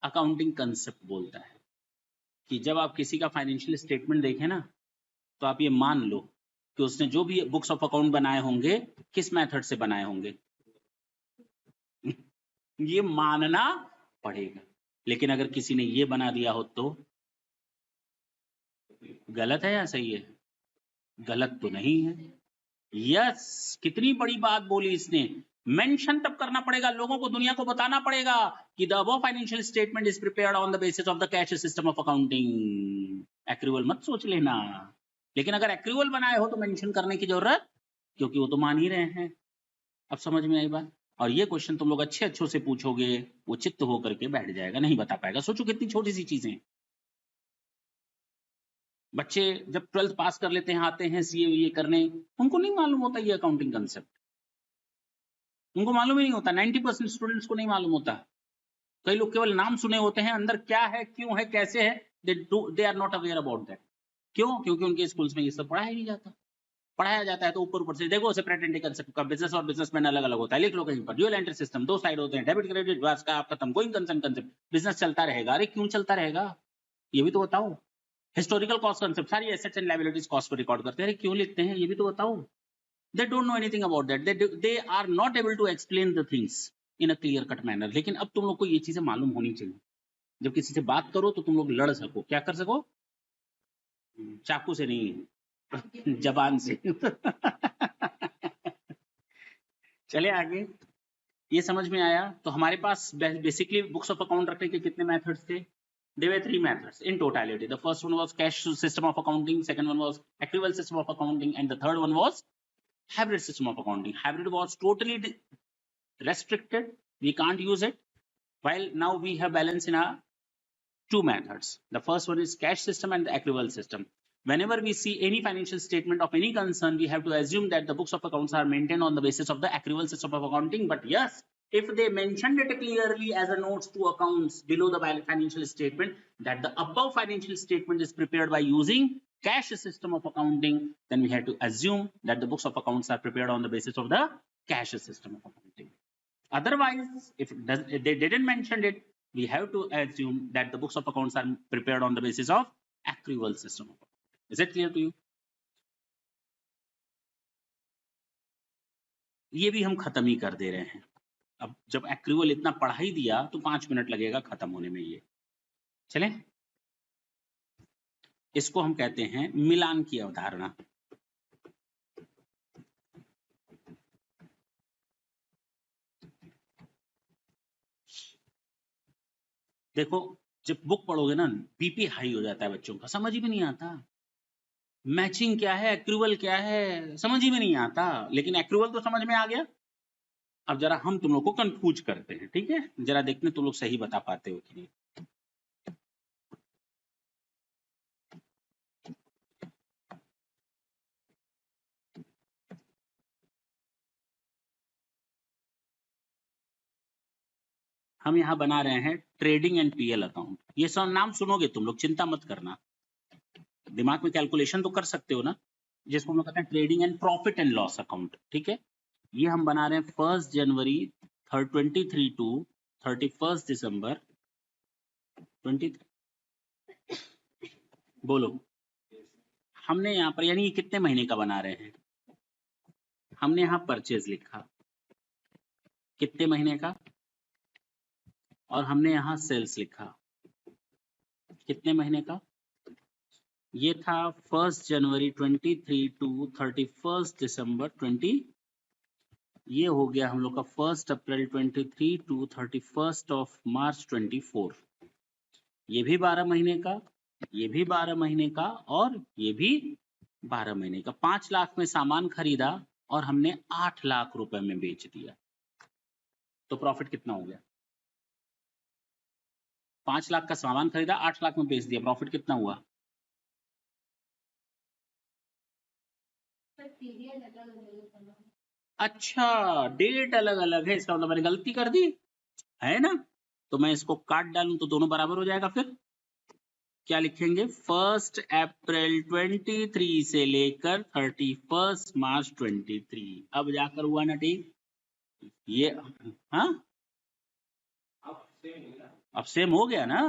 अकाउंटिंग कंसेप्ट बोलता है कि जब आप किसी का फाइनेंशियल स्टेटमेंट देखें ना, तो आप ये मान लो कि उसने जो भी बुक्स ऑफ अकाउंट बनाए होंगे, किस मेथड से बनाए होंगे। ये मानना पड़ेगा। लेकिन अगर किसी ने ये बना दिया हो तो गलत है या सही है? गलत तो नहीं है। यस, कितनी बड़ी बात बोली इसने। मेंशन तब करना पड़ेगा, लोगों को, दुनिया को बताना पड़ेगा कि the above financial statement is prepared on the basis of the cash system of accounting. Accrual मत सोच लेना। लेकिन अगर एक्रूवल बनाए हो तो मेंशन करने की जरूरत, क्योंकि वो तो मान ही रहे हैं। अब समझ में आई बात? और ये क्वेश्चन तुम लोग अच्छे अच्छों से पूछोगे, वो चित्त होकर के बैठ जाएगा, नहीं बता पाएगा। सोचो कितनी छोटी सी चीजें। बच्चे जब 12th पास कर लेते हैं, आते हैं सीए ये करने, उनको नहीं मालूम होता ये अकाउंटिंग कंसेप्ट, उनको मालूम ही नहीं होता। 90% स्टूडेंट्स को नहीं मालूम होता। कई लोग केवल नाम सुने होते हैं, अंदर क्या है, क्यों है, कैसे है, they are not aware about that. क्यों? क्योंकि उनके स्कूल्स में ये सब पढ़ाया नहीं जाता। पढ़ाया जाता है तो ऊपर ऊपर से, देखो सेपरेट एंटी कंसेप्ट का बिजनेस और बिजनेसमैन अलग अलग होता है, लिख लो कहीं पर। ड्यूअल एंट्री सिस्टम, दो साइड होते हैं, डेबिट क्रेडिट, बस का आप खत्म। गोइंग कंसर्न कंसेप्ट, बिजनेस चलता रहेगा। अरे क्यों चलता रहेगा, ये भी तो बताओ। हिस्टोरिकल कॉस्ट कंसेप्ट, सारी एसेट्स एंड लायबिलिटीज कॉस्ट को रिकॉर्ड करते हैं, अरे क्यों लिखते हैं, ये भी तो बताओ। They don't know anything about that. They are not able to explain the things in a clear cut manner. लेकिन अब तुम लोग को ये चीजें मालूम होनी चाहिए। जब किसी से बात करो तो तुम लोग लड़ सको, क्या कर सको? चाकू से नहीं, जबान से। चले आगे। ये समझ में आया? तो हमारे पास बेसिकली बुक्स ऑफ अकाउंट रखने के कितने मेथड्स थे? There were three methods in totality. The first one was cash system of accounting, second one was accrual system of accounting, and the third one was hybrid system of accounting. Hybrid was totally restricted, we can't use it, while now we have balance in our two methods. The first one is cash system and the accrual system. Whenever we see any financial statement of any concern, we have to assume that the books of accounts are maintained on the basis of the accrual system of accounting. But yes, if they mentioned it clearly as a notes to accounts below the financial statement that the above financial statement is prepared by using cash system of accounting, then we have to assume that the books of accounts are prepared on the basis of the cash system of accounting. Otherwise, if they didn't mention it, we have to assume that the books of accounts are prepared on the basis of accrual system of accounting. Is it clear to you? ये भी हम खत्म ही कर दे रहे हैं। अब जब accrual इतना पढ़ा ही दिया तो 5 मिनट लगेगा खत्म होने में। ये चलें, इसको हम कहते हैं मिलान की अवधारणा। देखो जब बुक पढ़ोगे ना बीपी हाई हो जाता है बच्चों का, समझ ही में नहीं आता मैचिंग क्या है, एक्रूवल क्या है, समझ ही में नहीं आता। लेकिन एक्रूवल तो समझ में आ गया। अब जरा हम तुम लोग को कंफ्यूज करते हैं, ठीक है, जरा देखते तुम लोग सही बता पाते हो कि नहीं। हम यहाँ बना रहे हैं ट्रेडिंग एंड पीएल अकाउंट। ये सब नाम सुनोगे तुम लोग, चिंता मत करना, दिमाग में कैलकुलेशन तो कर सकते हो ना, जिसको हम लोग कहते हैं trading and profit and loss account, ठीक है। ये हम बना रहे हैं 1 जनवरी 23 टू 31 दिसंबर 20। बोलो, हमने यहाँ पर यानी ये कितने महीने का बना रहे हैं, हमने यहाँ परचेज लिखा कितने महीने का, और हमने यहाँ सेल्स लिखा कितने महीने का। ये था 1 जनवरी 23 टू 31 दिसंबर 20। ये हो गया हम लोग का 1 अप्रैल 23 टू 31 ऑफ मार्च 24। ये भी 12 महीने का, ये भी 12 महीने का, और ये भी 12 महीने का। 5 लाख में सामान खरीदा और हमने 8 लाख रुपए में बेच दिया, तो प्रॉफिट कितना हो गया। 5 लाख का सामान खरीदा, 8 लाख में बेच दिया, प्रॉफिट कितना हुआ। अच्छा, डेट अलग अलग है, इसका मतलब मैंने गलती कर दी है ना। तो मैं इसको काट डालूं तो दोनों बराबर हो जाएगा। फिर क्या लिखेंगे, 1 अप्रैल 23 से लेकर 31 मार्च 23। अब जाकर हुआ ना ठीक ये। हाँ, अब सेम हो गया ना,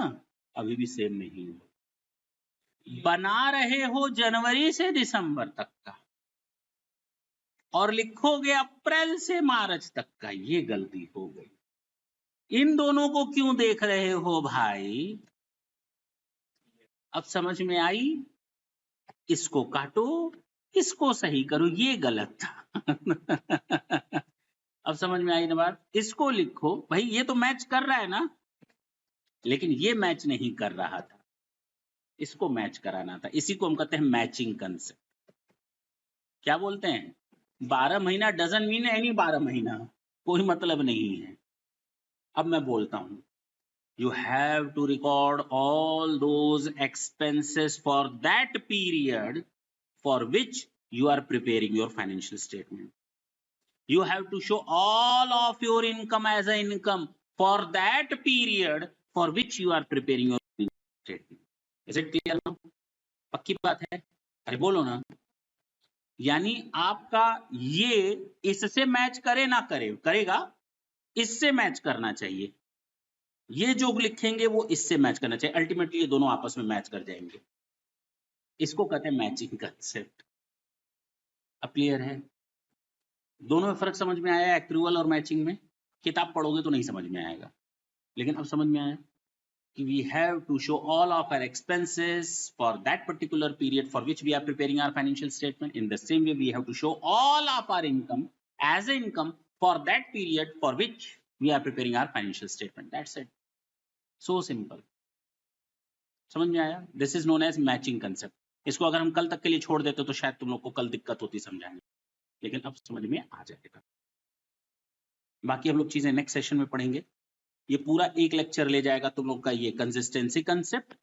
अभी भी सेम नहीं है। बना रहे हो जनवरी से दिसंबर तक का और लिखोगे अप्रैल से मार्च तक का, ये गलती हो गई। इन दोनों को क्यों देख रहे हो भाई, अब समझ में आई। इसको काटो, इसको सही करो, ये गलत था। अब समझ में आई ना बात। इसको लिखो भाई, ये तो मैच कर रहा है ना, लेकिन ये मैच नहीं कर रहा था, इसको मैच कराना था। इसी को हम कहते हैं मैचिंग कंसेप्ट। क्या बोलते हैं, 12 महीना डजन मीन एनी 12 महीना, कोई मतलब नहीं है। अब मैं बोलता हूं, you have to record all those expenses for that period for which you are preparing your financial statement. You have to show all of your income as an income for that period for which you are preparing your financial statement. Is it clear now? पक्की बात है, अरे बोलो ना। यानी आपका ये इससे मैच करे ना करे, करेगा, इससे मैच करना चाहिए। ये जो लिखेंगे वो इससे मैच करना चाहिए, अल्टीमेटली ये दोनों आपस में मैच कर जाएंगे। इसको कहते हैं मैचिंग कंसेप्ट। अब क्लियर है, दोनों में फर्क समझ में आया, एक्रूवल और मैचिंग में। किताब पढ़ोगे तो नहीं समझ में आएगा, लेकिन अब समझ में आया कि we have to show all of our expenses for that particular period for which we are preparing our financial statement. In the same way, we have to show all of our income as an income for that period for which we are preparing our financial statement. That's it. So simple. समझ में आया। This is known as matching concept. इसको अगर हम कल तक के लिए छोड़ देते तो शायद तुम लोग को कल दिक्कत होती समझाने, लेकिन अब समझ में आ जाएगा। बाकी हम लोग चीजें नेक्स्ट सेशन में पढ़ेंगे। ये पूरा एक लेक्चर ले जाएगा तुम लोग का ये कंसिस्टेंसी कंसेप्ट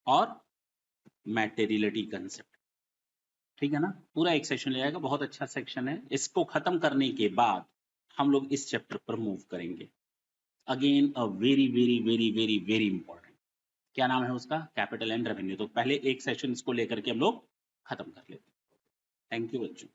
और मैटेरियलिटी कंसेप्ट, ठीक है ना। पूरा एक सेशन ले जाएगा, बहुत अच्छा सेक्शन है। इसको खत्म करने के बाद हम लोग इस चैप्टर पर मूव करेंगे। Again a very very very very very important, क्या नाम है उसका, कैपिटल एंड रेवेन्यू। तो पहले एक सेशन इसको लेकर के हम लोग खत्म कर लेते हैं। थैंक यू बच्चों।